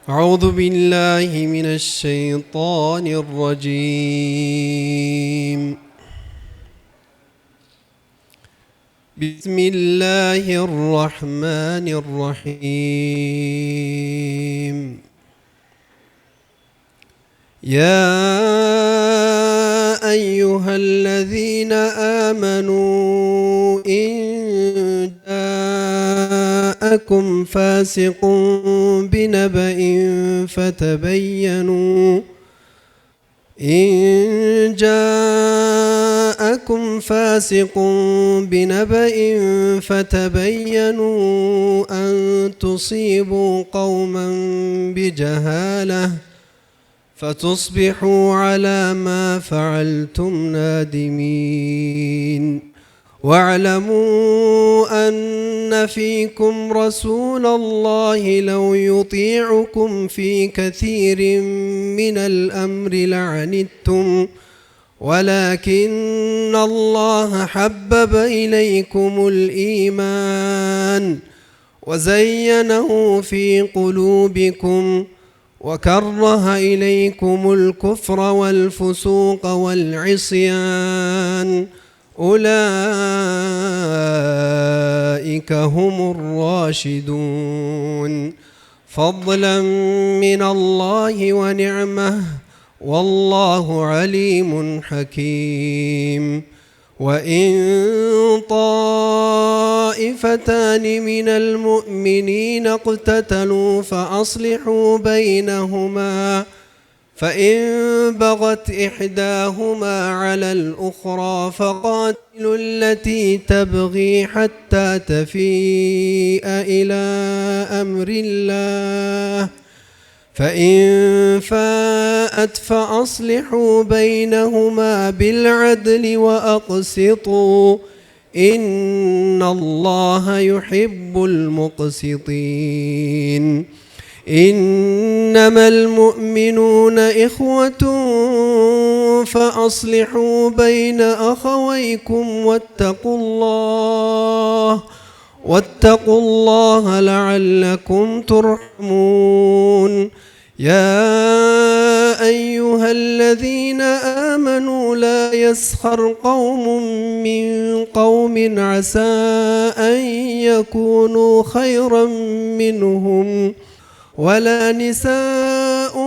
أعوذ بالله من الشيطان الرجيم بسم الله الرحمن الرحيم يا أيها الذين آمنوا إن جاءكم فاسق بنبأ فتبينوا أن تصيبوا قوما بجهالة فتصبحوا على ما فعلتم نادمين واعلموا أن فيكم رسول الله لو يطيعكم في كثير من الأمر لعنتم ولكن الله حبب إليكم الإيمان وزينه في قلوبكم وكره إليكم الكفر والفسوق والعصيان أولئك هم الراشدون فضلا من الله ونعمه والله عليم حكيم وإن طائفتان من المؤمنين اقتتلوا فأصلحوا بينهما فإن بغت إحداهما على الأخرى فقاتلوا التي تبغي حتى تفيء إلى أمر الله فإن فاءت فأصلحوا بينهما بالعدل وأقسطوا إن الله يحب المقسطين إنما المؤمنون إخوة فأصلحوا بين أخويكم واتقوا الله لعلكم ترحمون يا أيها الذين آمنوا لا يسخر قوم من قوم عسى أن يكونوا خيرا منهم ولا نساء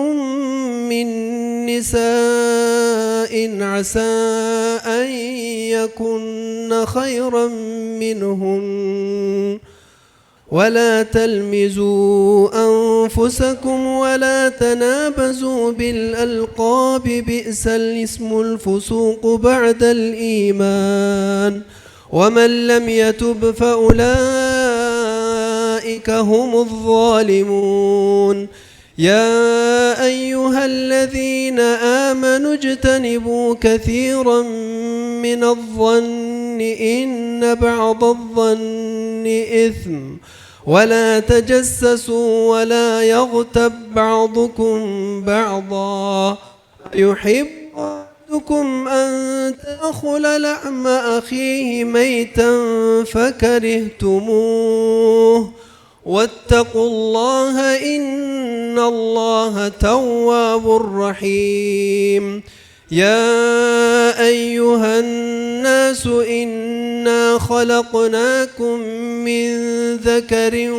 من نساء عسى أن يكن خيرا منهم ولا تلمزوا أنفسكم ولا تنابزوا بالألقاب بئس الاسم الفسوق بعد الإيمان ومن لم يتب فأولئك هم الظالمون يا أيها الذين آمنوا اجتنبوا كثيرا من الظن إن بعض الظن إثم ولا تجسسوا ولا يغتب بعضكم بعضا يحب أحدكم أن تأكل لحم أخيه ميتا فكرهتموه واتقوا الله إن الله تواب رحيم يا أيها الناس إنا خلقناكم من ذكر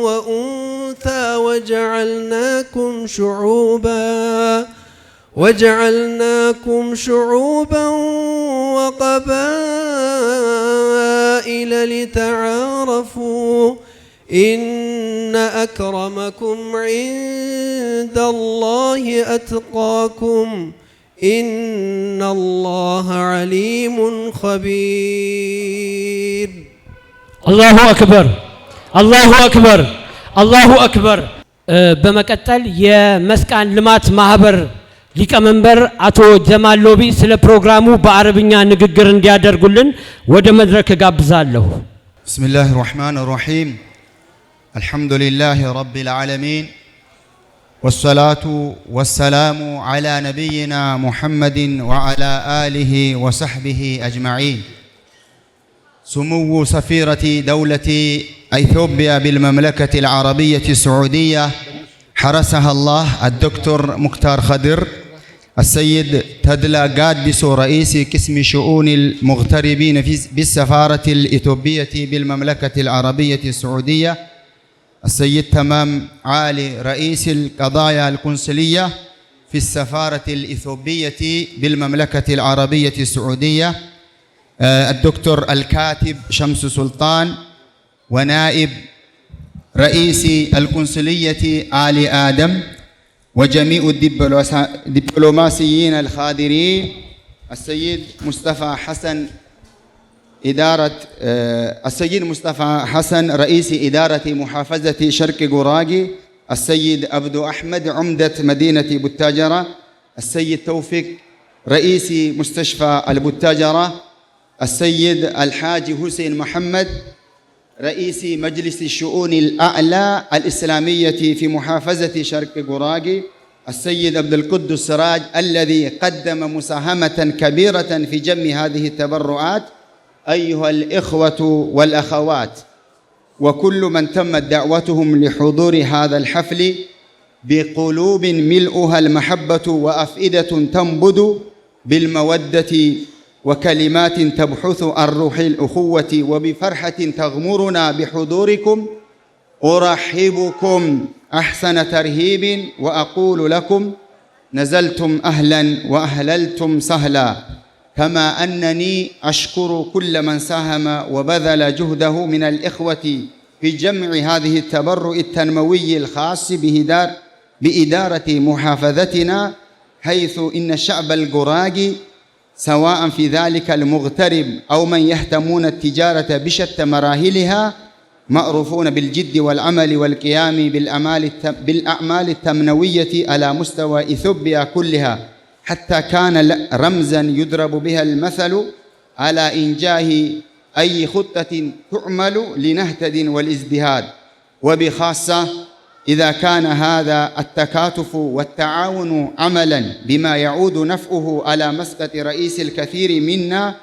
وأنثى وجعلناكم شعوبا وقبائل لتعارفوا إن أكرمكم عند الله أتقاكم إن الله عليم خبير الله أكبر الله أكبر الله أكبر በመቀጠል የመስቃን ልማት ማህበር ሊቀመንበር አቶ ጀማል ሎቢ ስለ ፕሮግራሙ በአረብኛ ንግግር እንዲያደርጉልን ወደ መድረክ ጋብዛለሁ። بسم الله الرحمن الرحيم الحمد لله رب العالمين والصلاة والسلام على نبينا محمد وعلى آله وصحبه أجمعين. سمو سفيرة دولة إثيوبيا بالمملكة العربية السعودية حرسها الله الدكتور مختار خضر السيد تدلا قادسو رئيس قسم شؤون المغتربين بالسفارة الإثيوبية بالمملكة العربية السعودية، السيد تمام عالي رئيس القضايا القنصلية في السفارة الإثيوبية بالمملكة العربية السعودية، الدكتور الكاتب شمس سلطان ونائب رئيس القنصلية آل آدم، وجميع الدبلوماسيين الخادرين، السيد مصطفى حسن السيد مصطفى حسن رئيس إدارة محافظة شرق قراقي، السيد عبد أحمد عمدة مدينة بوتاجرة، السيد توفيق رئيس مستشفى البوتاجرة، السيد الحاج حسين محمد رئيس مجلس الشؤون الأعلى الإسلامية في محافظة شرق قراقي، السيد عبد القدس سراج الذي قدم مساهمة كبيرة في جمع هذه التبرعات، أيها الإخوة والأخوات وكل من تمت دعوتهم لحضور هذا الحفل بقلوب ملؤها المحبة وأفئدة تنبض بالمودة وكلمات تبحث عن روح الأخوة، وبفرحة تغمرنا بحضوركم أرحبكم أحسن ترهيب وأقول لكم نزلتم أهلا وأهللتم سهلا، كما أنني أشكر كل من ساهم وبذل جهده من الإخوة في جمع هذه التبرع التنموي الخاص بإدارة محافظتنا، حيث إن الشعب القراقي سواء في ذلك المغترب أو من يهتمون التجارة بشتى مراحلها معروفون بالجد والعمل والقيام بالأعمال التنموية على مستوى إثيوبيا كلها، حتى كان رمزا يضرب بها المثل على إنجاح أي خطة تعمل لنهتد والازدهاد، وبخاصة إذا كان هذا التكاتف والتعاون عملا بما يعود نفعه على مسقط رئيس الكثير منا،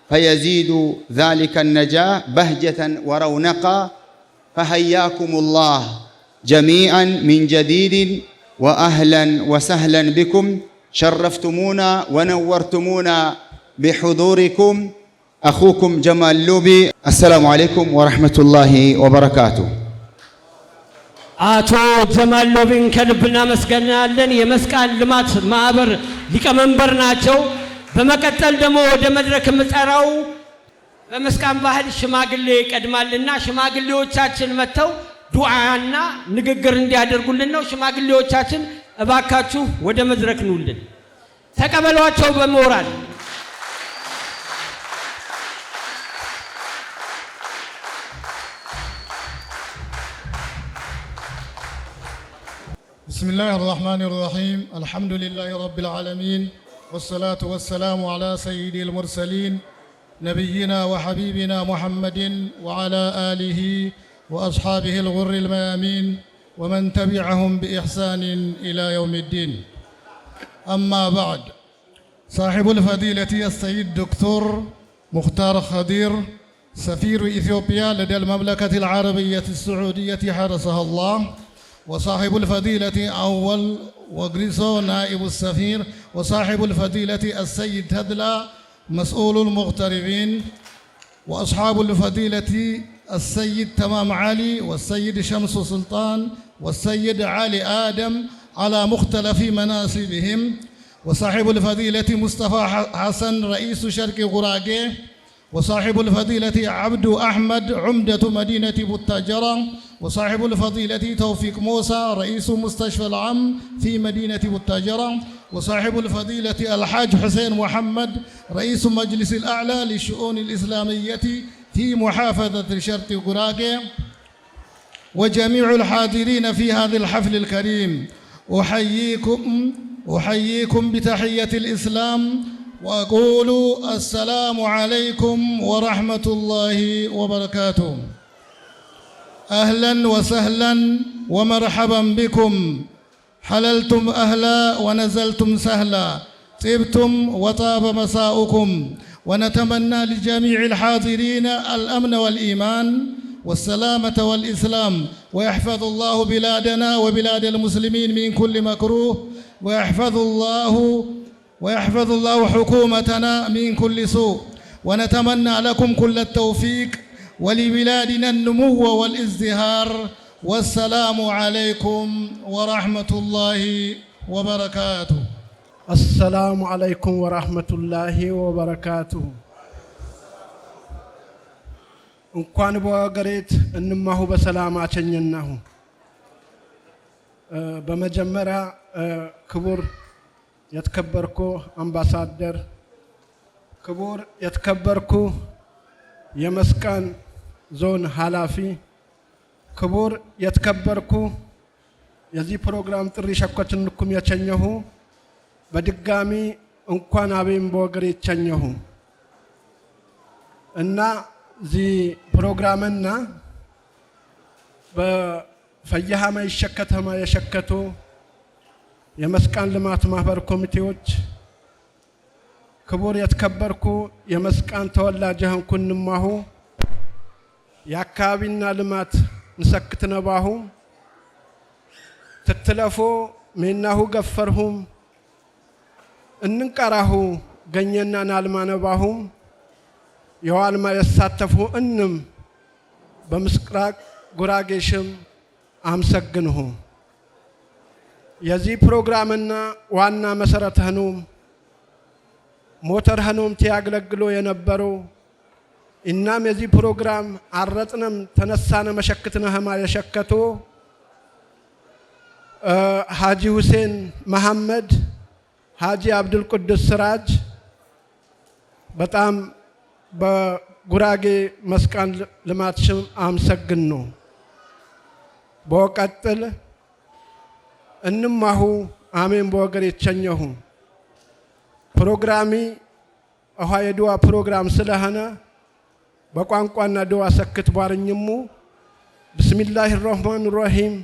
فيزيد ذلك النجاح بهجة ورونقا. فحياكم الله جميعا من جديد وأهلا وسهلا بكم، شرفتمونا ونورتمونا بحضوركم. أخوكم جمال لوبي، السلام عليكم ورحمة الله وبركاته። አቶ ጀማል ሎቢን ከልብ እናመሰግናለን። የመስቃን ልማት ማህበር ሊቀመንበር ናቸው። በመቀጠል ደግሞ ወደ መድረክ የምጠራው በመስቃን ባህል ሽማግሌ ይቀድማልና ሽማግሌዎቻችን መጥተው ዱዓና ንግግር እንዲያደርጉልን ነው። ሽማግሌዎቻችን እባካችሁ ወደ መድረክ ኑልን፣ ተቀበሏቸው በሞራል። بسم الله الرحمن الرحيم، الحمد لله رب العالمين، والصلاة والسلام على سيد المرسلين نبينا وحبيبنا محمد وعلى آله وأصحابه الغر الميامين ومن تبعهم بإحسان إلى يوم الدين. أما بعد، صاحب الفضيلة السيد دكتور مختار خضير سفير إثيوبيا لدى المملكة العربية السعودية حرسها الله، وصاحب الفضيلة أول وغريسو نائب السفير، وصاحب الفضيلة السيد تدلا مسؤول المغتربين، وأصحاب الفضيلة السيد تمام علي والسيد شمس سلطان والسيد علي آدم على مختلف مناصبهم، وصاحب الفضيلة مصطفى حسن رئيس شرق قراقي، وصاحب الفضيلة عبد أحمد عمدة مدينة بوتاجرة، وصاحب الفضيلة توفيق موسى رئيس مستشفى العام في مدينة بوتاجرة، وصاحب الفضيلة الحاج حسين محمد رئيس مجلس الأعلى للشؤون الإسلامية في محافظة شرق قراقي، وجميع الحاضرين في هذا الحفل الكريم. أحييكم بتحية الإسلام وأقول السلام عليكم ورحمة الله وبركاته. أهلا وسهلا ومرحبا بكم، حللتم أهلا ونزلتم سهلا، طبتم وطاب مساؤكم، ونتمنى لجميع الحاضرين الأمن والإيمان والسلامة والإسلام، ويحفظ الله بلادنا وبلاد المسلمين من كل مكروه، ويحفظ الله ويحفظ الله حكومتنا من كل سوء، ونتمنى لكم كل التوفيق ولبلادنا النمو والازدهار. والسلام عليكم ورحمة الله وبركاته. السلام عليكم ورحمة الله وبركاته. እንኳን በወገሬት እንማሁ በሰላም አቸኘናሁ። በመጀመሪያ ክቡር የተከበርኩ አምባሳደር፣ ክቡር የተከበርኩ የመስቃን ዞን ኃላፊ፣ ክቡር የተከበርኩ የዚህ ፕሮግራም ጥሪ ሸኮችንኩም የቸኘሁ በድጋሚ እንኳን አቤም በወገሬት ቸኘሁ እና ዚህ ፕሮግራምና በፈያሃማ ይሸከተማ የሸከቱ የመስቃን ልማት ማህበር ኮሚቴዎች፣ ክቡር የተከበርኩ የመስቃን ተወላጅ ሆንኩንማሁ የአካባቢና ልማት ንሰክትነባሁ ትትለፎ ሜናሁ ገፈርሁም እንንቀራሁ ገኘና ናልማነባሁም የዋልማ የሳተፉ እንም በምስራቅ ጉራጌሽም አመሰግንሁ። የዚህ ፕሮግራምና ዋና መሰረት ሆኖም ሞተር ሆኖም ሲያገለግሉ የነበሩ እናም የዚህ ፕሮግራም አረጥንም ተነሳነ መሸክትነ ህማ የሸከቱ ሀጂ ሁሴን መሐመድ፣ ሀጂ አብዱል ቁዱስ ስራጅ በጣም በጉራጌ መስቃን ልማት ሽም አመሰግን ነው። በወቀጥል እንማሁ አሜን በወገር የተቸኘሁ ፕሮግራሚ አሃ የዱዓ ፕሮግራም ስለሆነ በቋንቋና ዱዓ ሰክት ባርኝሙ ቢስሚላሂር ረህማኒር ረሂም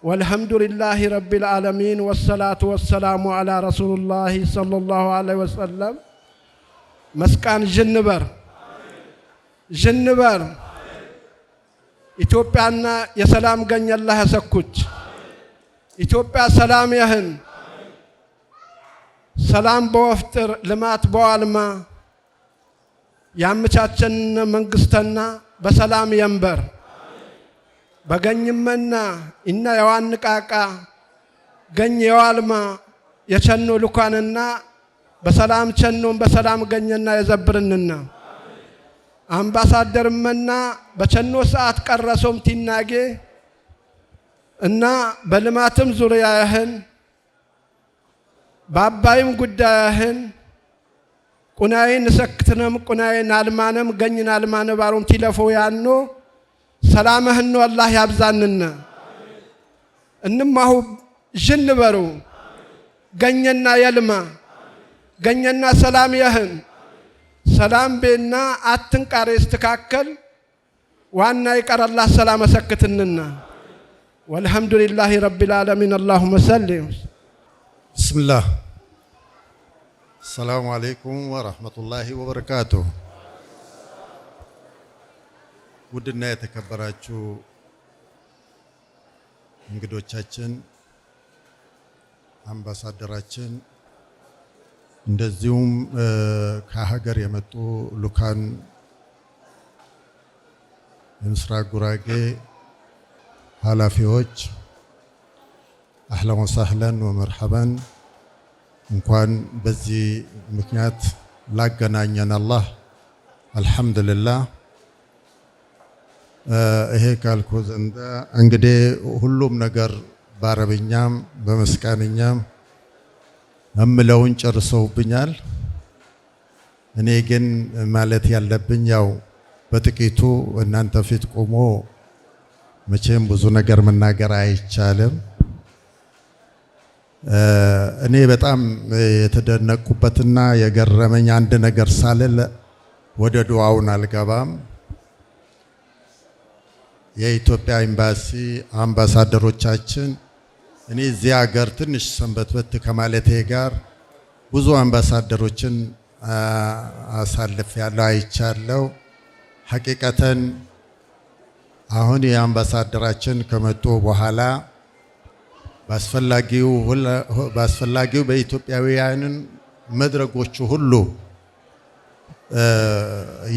ወልሐምዱሊላሂ ረቢል ዓለሚን ወሰላቱ ወሰላሙ ዐላ ረሱሊላሂ ሰለላሁ ዐለይሂ ወሰለም። መስቃን ጅንበር ጅንበር ኢትዮጵያና የሰላም ገኘላህ ሰኩች ኢትዮጵያ ሰላም ያህን ሰላም በወፍጥር ልማት በዋልማ ያመቻቸን መንግስተና በሰላም የንበር በገኝመና እና የዋንቃቃ ገኝ የዋልማ የቸኖ ልኳንና በሰላም ቸኖን በሰላም ገኘና የዘብርንና አምባሳደርመና በቸኖ ሰዓት ቀረሶም ቲናጌ እና በልማትም ዙሪያ ያህን በአባይም ጉዳይ ያህን ቁናይን ሰክትነም ቁናይን አልማነም ገኝን አልማነ ባሮም ቲለፎ ያኖ ሰላምህን ነው አላህ ያብዛንና እንማሁ ጅንበሩ ገኘና የልማ ገኘና ሰላም ያህን ሰላም ቤና አትንቃሬ እስተካከል ዋና ይቀር አላህ ሰላም ሰክትንና ወልሐምዱሊላሂ ረቢል ዓለሚን اللهم صل بسم الله السلام عليكم ورحمة الله وبركاته ውድና የተከበራችሁ እንግዶቻችን፣ አምባሳደራችን፣ እንደዚሁም ከሀገር የመጡ ሉካን የምስራቅ ጉራጌ ኃላፊዎች አህለን ወሰህለን ወመርሐበን። እንኳን በዚህ ምክንያት ላገናኘን አላህ አልሐምዱሊላህ። ይሄ ካልኩ ዘንዳ እንግዲህ ሁሉም ነገር በአረብኛም በመስቃንኛም እምለውን ጨርሰውብኛል። እኔ ግን ማለት ያለብኝ ያው በጥቂቱ እናንተ ፊት ቆሞ መቼም ብዙ ነገር መናገር አይቻልም። እኔ በጣም የተደነቁበትና የገረመኝ አንድ ነገር ሳልል ወደ ዱዓውን አልገባም። የኢትዮጵያ ኤምባሲ አምባሳደሮቻችን እኔ እዚህ ሀገር ትንሽ ሰንበትበት ከማለቴ ጋር ብዙ አምባሳደሮችን አሳልፍ ያለው አይቻለው። ሐቂቀተን አሁን የአምባሳደራችን ከመጡ በኋላ ባስፈላጊው በኢትዮጵያውያንን መድረኮቹ ሁሉ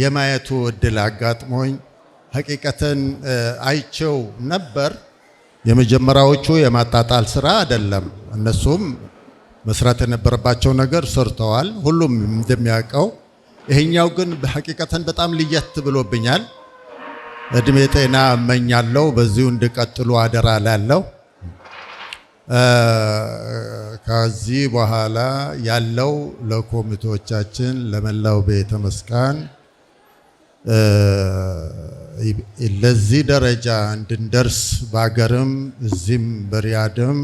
የማየቱ እድል አጋጥሞኝ ሐቂቀተን አይቸው ነበር። የመጀመሪያዎቹ የማጣጣል ስራ አይደለም። እነሱም መስራት የነበረባቸው ነገር ሰርተዋል፣ ሁሉም እንደሚያውቀው። ይሄኛው ግን በሐቂቀተን በጣም ለየት ብሎብኛል። እድሜ ጤና እመኛለሁ፣ በዚሁ እንድቀጥሉ አደራ ላለው። ከዚህ በኋላ ያለው ለኮሚቴዎቻችን ለመላው ቤተ መስቃን ለዚህ ደረጃ እንድንደርስ በአገርም እዚህም በሪያድም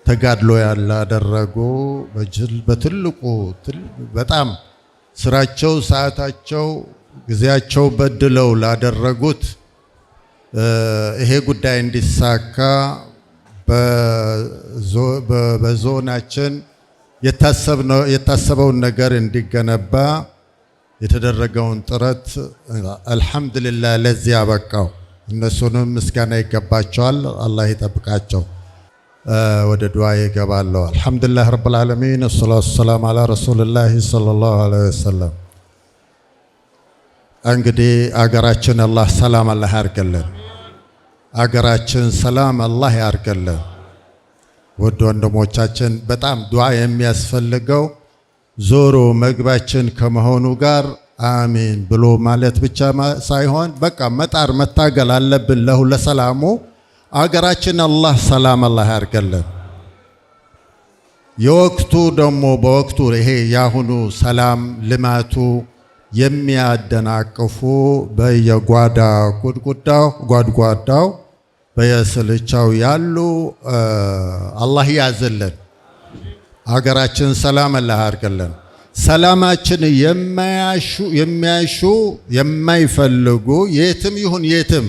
ተጋድሎ ያላደረጉ በትልቁ በጣም ስራቸው፣ ሰዓታቸው፣ ጊዜያቸው በድለው ላደረጉት ይሄ ጉዳይ እንዲሳካ በዞናችን የታሰበውን ነገር እንዲገነባ የተደረገውን ጥረት አልሐምዱሊላህ ለዚህ ያበቃው። እነሱንም ምስጋና ይገባቸዋል። አላህ ይጠብቃቸው። ወደ ዱዓ ይገባለሁ። አልሐምዱሊላህ ረብል ዓለሚን ወሰላቱ ወሰላሙ ዐላ ረሱሊላህ ሰለላሁ ዐለይሂ ወሰለም። እንግዲህ አገራችን አላህ ሰላም አላህ ያርገልን። አገራችን ሰላም አላህ ያርገልን። ውድ ወንድሞቻችን በጣም ዱዓ የሚያስፈልገው ዞሮ መግባችን ከመሆኑ ጋር አሚን ብሎ ማለት ብቻ ሳይሆን በቃ መጣር መታገል አለብን ለሰላሙ። አገራችን አላህ ሰላም አላህ ያርገልን። የወቅቱ ደግሞ በወቅቱ ይሄ ያሁኑ ሰላም ልማቱ የሚያደናቅፉ ጓድጓዳው በየስልቻው ያሉ አላህ ያዝልን። አገራችን ሰላም አላህ ያርገልን። ሰላማችን የሚያሹ የማይፈልጉ የትም ይሁን የትም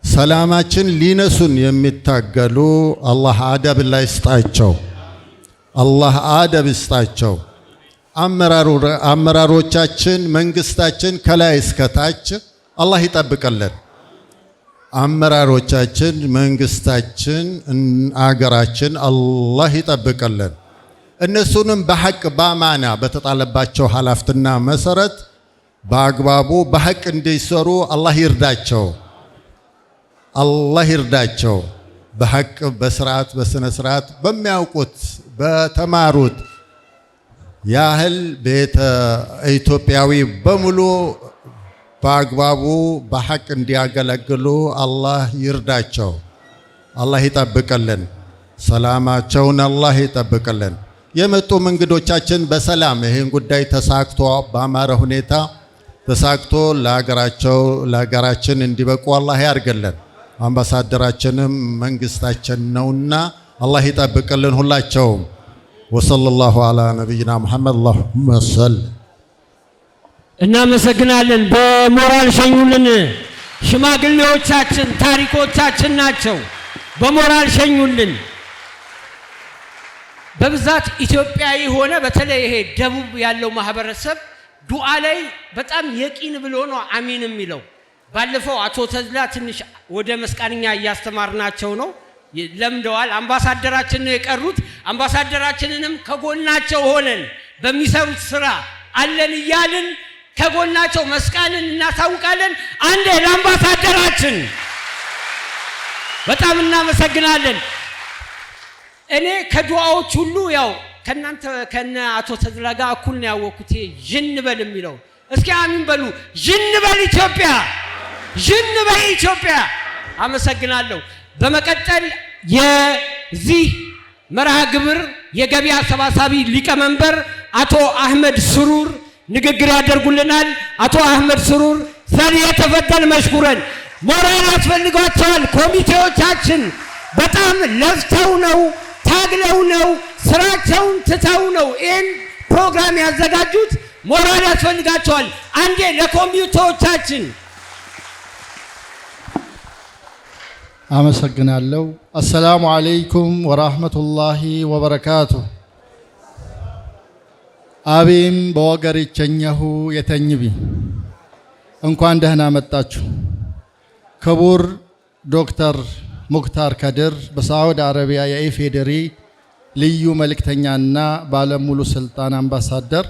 ሰላማችን ሊነሱን የሚታገሉ አላህ አደብ ላይ ይስጣቸው። አላህ አደብ ይስጣቸው። አመራሮቻችን መንግስታችን ከላይ እስከታች አላህ ይጠብቀልን። አመራሮቻችን መንግስታችን አገራችን አላህ ይጠብቀልን። እነሱንም በሐቅ በአማና በተጣለባቸው ኃላፊነትና መሰረት በአግባቡ በሐቅ እንዲሰሩ አላህ ይርዳቸው። አላህ ይርዳቸው። በሐቅ በስርዓት በስነ ስርዓት በሚያውቁት በተማሩት ያህል ቤተ ኢትዮጵያዊ በሙሉ በአግባቡ በሐቅ እንዲያገለግሉ አላህ ይርዳቸው። አላህ ይጠብቅልን። ሰላማቸውን አላህ ይጠብቅልን። የመጡ እንግዶቻችን በሰላም ይህን ጉዳይ ተሳክቶ በአማረ ሁኔታ ተሳክቶ ለሀገራችን እንዲበቁ አላህ ያርገልን። አምባሳደራችንም መንግስታችን ነውና አላህ ይጠብቅልን ሁላቸውም። ወሰለላሁ ዐላ ነቢይና ሙሐመድ አላሁመ ሰል። እናመሰግናለን። በሞራል ሸኙልን። ሽማግሌዎቻችን ታሪኮቻችን ናቸው። በሞራል ሸኙልን። በብዛት ኢትዮጵያዊ ሆነ በተለይ ይሄ ደቡብ ያለው ማህበረሰብ ዱዓ ላይ በጣም የቂን ብሎ ነው አሚን የሚለው። ባለፈው አቶ ተዝላ ትንሽ ወደ መስቃንኛ እያስተማርናቸው ነው፣ ለምደዋል። አምባሳደራችን ነው የቀሩት። አምባሳደራችንንም ከጎናቸው ሆነን በሚሰሩት ስራ አለን እያልን ከጎናቸው መስቃንን እናሳውቃለን። አንዴ ለአምባሳደራችን በጣም እናመሰግናለን። እኔ ከዱዓዎች ሁሉ ያው ከናንተ ከነ አቶ ተዝላ ጋር እኩል ነው ያወኩት ጅን በል የሚለው። እስኪ አሚን በሉ። ጅን በል ኢትዮጵያ፣ ጅን በል ኢትዮጵያ። አመሰግናለሁ። በመቀጠል የዚህ መርሃ ግብር የገቢ አሰባሳቢ ሊቀመንበር አቶ አህመድ ስሩር ንግግር ያደርጉልናል። አቶ አህመድ ስሩር የተፈደል መሽኩረን። ሞራል ያስፈልጓቸዋል። ኮሚቴዎቻችን በጣም ለፍተው ነው ታግለው ነው ስራቸውን ትተው ነው ይህን ፕሮግራም ያዘጋጁት። ሞራል ያስፈልጋቸዋል። አንዴ ለኮሚቴዎቻችን አመሰግናለሁ። አሰላሙ አለይኩም ወራህመቱላሂ ወበረካቱ። አቢም በወገር ይቸኘሁ የተኝቢ እንኳን ደህና መጣችሁ። ክቡር ዶክተር ሙክታር ከድር በሳዑዲ አረቢያ የኢፌዴሪ ልዩ መልእክተኛና ባለሙሉ ስልጣን አምባሳደር፣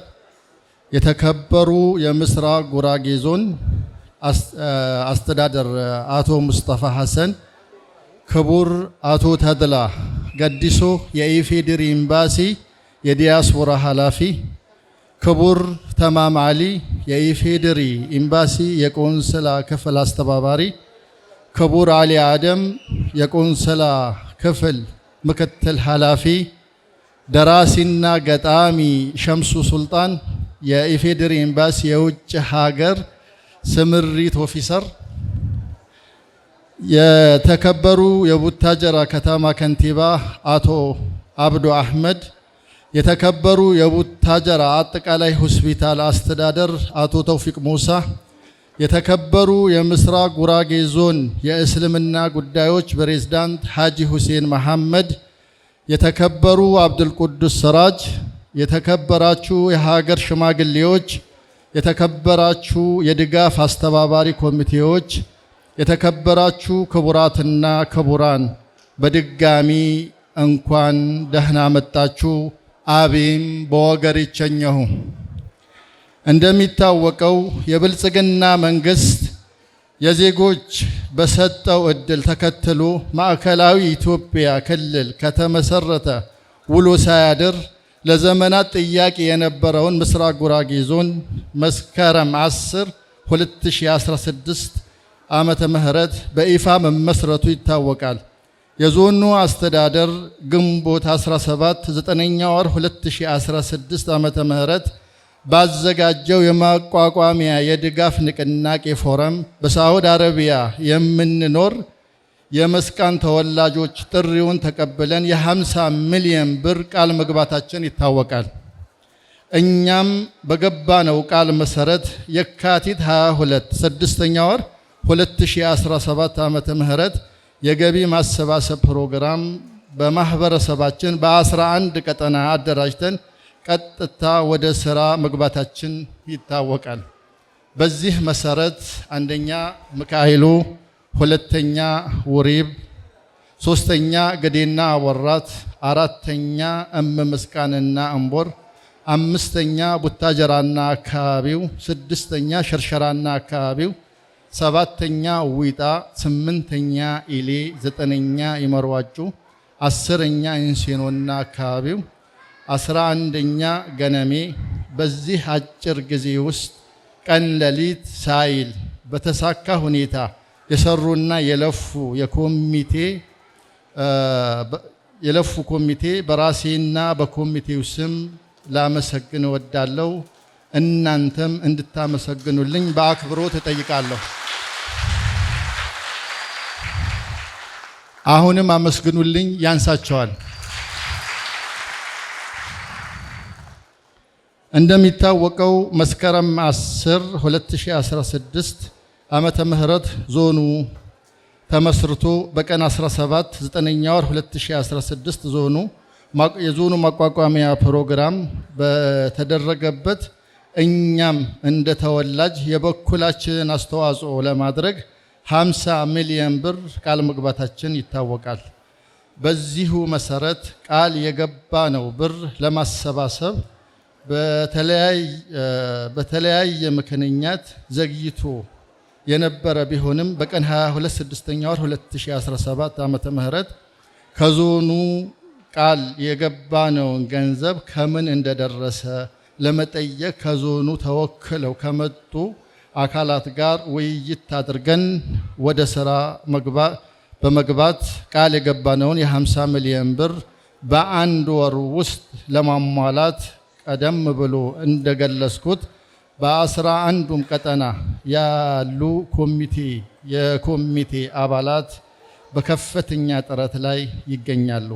የተከበሩ የምስራቅ ጉራጌ ዞን አስተዳደር አቶ ሙስጠፋ ሐሰን፣ ክቡር አቶ ተድላ ገዲሶ የኢፌዴሪ ኤምባሲ የዲያስፖራ ኃላፊ፣ ክቡር ተማም አሊ የኢፌዴሪ ኤምባሲ የቆንስላ ክፍል አስተባባሪ፣ ክቡር አሊ አደም የቆንስላ ክፍል ምክትል ኃላፊ፣ ደራሲና ገጣሚ ሸምሱ ሱልጣን የኢፌዴሪ ኤምባሲ የውጭ ሀገር ስምሪት ኦፊሰር፣ የተከበሩ የቡታጀራ ከተማ ከንቲባ አቶ አብዱ አህመድ፣ የተከበሩ የቡታጀራ አጠቃላይ ሆስፒታል አስተዳደር አቶ ተውፊቅ ሙሳ፣ የተከበሩ የምስራቅ ጉራጌ ዞን የእስልምና ጉዳዮች ፕሬዝዳንት ሐጂ ሁሴን መሐመድ፣ የተከበሩ አብዱልቁዱስ ሰራጅ፣ የተከበራችሁ የሀገር ሽማግሌዎች፣ የተከበራችሁ የድጋፍ አስተባባሪ ኮሚቴዎች፣ የተከበራችሁ ክቡራትና ክቡራን በድጋሚ እንኳን ደህና መጣችሁ። አቢም በወገር ይቸኘሁ። እንደሚታወቀው የብልጽግና መንግስት የዜጎች በሰጠው እድል ተከትሎ ማዕከላዊ ኢትዮጵያ ክልል ከተመሰረተ ውሎ ሳያድር ለዘመናት ጥያቄ የነበረውን ምስራቅ ጉራጌ ዞን መስከረም 10 2016 ዓመተ ምህረት በይፋ መመስረቱ ይታወቃል። የዞኑ አስተዳደር ግንቦት 17 9ኛ ወር 2016 ዓመተ ምህረት ባዘጋጀው የማቋቋሚያ የድጋፍ ንቅናቄ ፎረም በሳዑዲ አረቢያ የምንኖር የመስቃን ተወላጆች ጥሪውን ተቀብለን የ50 ሚሊዮን ብር ቃል መግባታችን ይታወቃል። እኛም በገባነው ቃል መሰረት የካቲት 22 6ኛ ወር 2017 ዓመተ ምህረት የገቢ ማሰባሰብ ፕሮግራም በማህበረሰባችን በ11 ቀጠና አደራጅተን ቀጥታ ወደ ስራ መግባታችን ይታወቃል። በዚህ መሰረት አንደኛ ሚካኤሉ፣ ሁለተኛ ውሪብ፣ ሶስተኛ ገዴና አወራት፣ አራተኛ መስቃንና እምቦር፣ አምስተኛ ቡታጀራና አካባቢው፣ ስድስተኛ ሸርሸራና አካባቢው፣ ሰባተኛ ዊጣ፣ ስምንተኛ ኢሌ፣ ዘጠነኛ ይመርዋጩ፣ አስረኛ ኢንሴኖና አካባቢው፣ 11ኛ ገነሜ። በዚህ አጭር ጊዜ ውስጥ ቀን ሌሊት ሳይል በተሳካ ሁኔታ የሰሩና የለፉ ኮሚቴ በራሴና በኮሚቴው ስም ላመሰግን እወዳለሁ። እናንተም እንድታመሰግኑልኝ በአክብሮት እጠይቃለሁ። አሁንም አመስግኑልኝ፣ ያንሳቸዋል። እንደሚታወቀው መስከረም 10 2016 ዓመተ ምህረት ዞኑ ተመስርቶ በቀን 17 9ኛ ወር 2016 የዞኑ ማቋቋሚያ ፕሮግራም በተደረገበት እኛም እንደ ተወላጅ የበኩላችንን አስተዋጽኦ ለማድረግ 50 ሚሊዮን ብር ቃል መግባታችን ይታወቃል። በዚሁ መሰረት ቃል የገባነው ብር ለማሰባሰብ በተለያየ ምክንያት ዘግይቶ የነበረ ቢሆንም በቀን 22 6ኛ ወር 2017 ዓመተ ምህረት ከዞኑ ቃል የገባነውን ገንዘብ ከምን እንደደረሰ ለመጠየቅ ከዞኑ ተወክለው ከመጡ አካላት ጋር ውይይት አድርገን ወደ ስራ በመግባት ቃል የገባነውን የ50 ሚሊዮን ብር በአንድ ወር ውስጥ ለማሟላት ቀደም ብሎ እንደገለጽኩት በ11ዱም ቀጠና ያሉ የኮሚቴ አባላት በከፍተኛ ጥረት ላይ ይገኛሉ።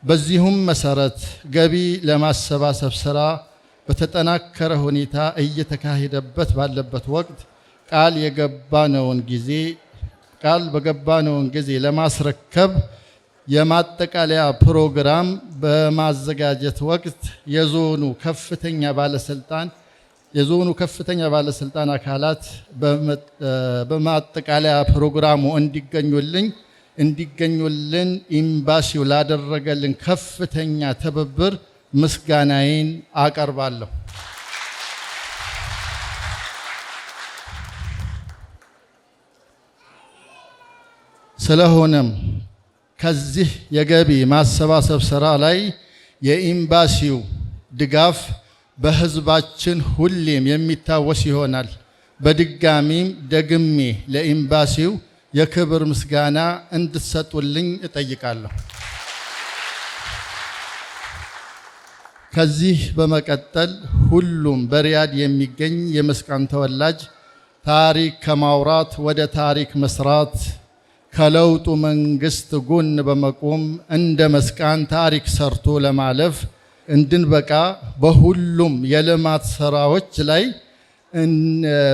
በዚሁም መሰረት ገቢ ለማሰባሰብ ስራ በተጠናከረ ሁኔታ እየተካሄደበት ባለበት ወቅት ቃል በገባነውን ጊዜ ለማስረከብ የማጠቃለያ ፕሮግራም በማዘጋጀት ወቅት የዞኑ ከፍተኛ ባለስልጣን አካላት በማጠቃለያ ፕሮግራሙ እንዲገኙልኝ እንዲገኙልን ኤምባሲው ላደረገልን ከፍተኛ ትብብር ምስጋናዬን አቀርባለሁ። ስለሆነም ከዚህ የገቢ ማሰባሰብ ስራ ላይ የኤምባሲው ድጋፍ በህዝባችን ሁሌም የሚታወስ ይሆናል። በድጋሚም ደግሜ ለኤምባሲው የክብር ምስጋና እንድትሰጡልኝ እጠይቃለሁ። ከዚህ በመቀጠል ሁሉም በሪያድ የሚገኝ የመስቃን ተወላጅ ታሪክ ከማውራት ወደ ታሪክ መስራት ከለውጡ መንግስት ጎን በመቆም እንደ መስቃን ታሪክ ሰርቶ ለማለፍ እንድንበቃ በሁሉም የልማት ስራዎች ላይ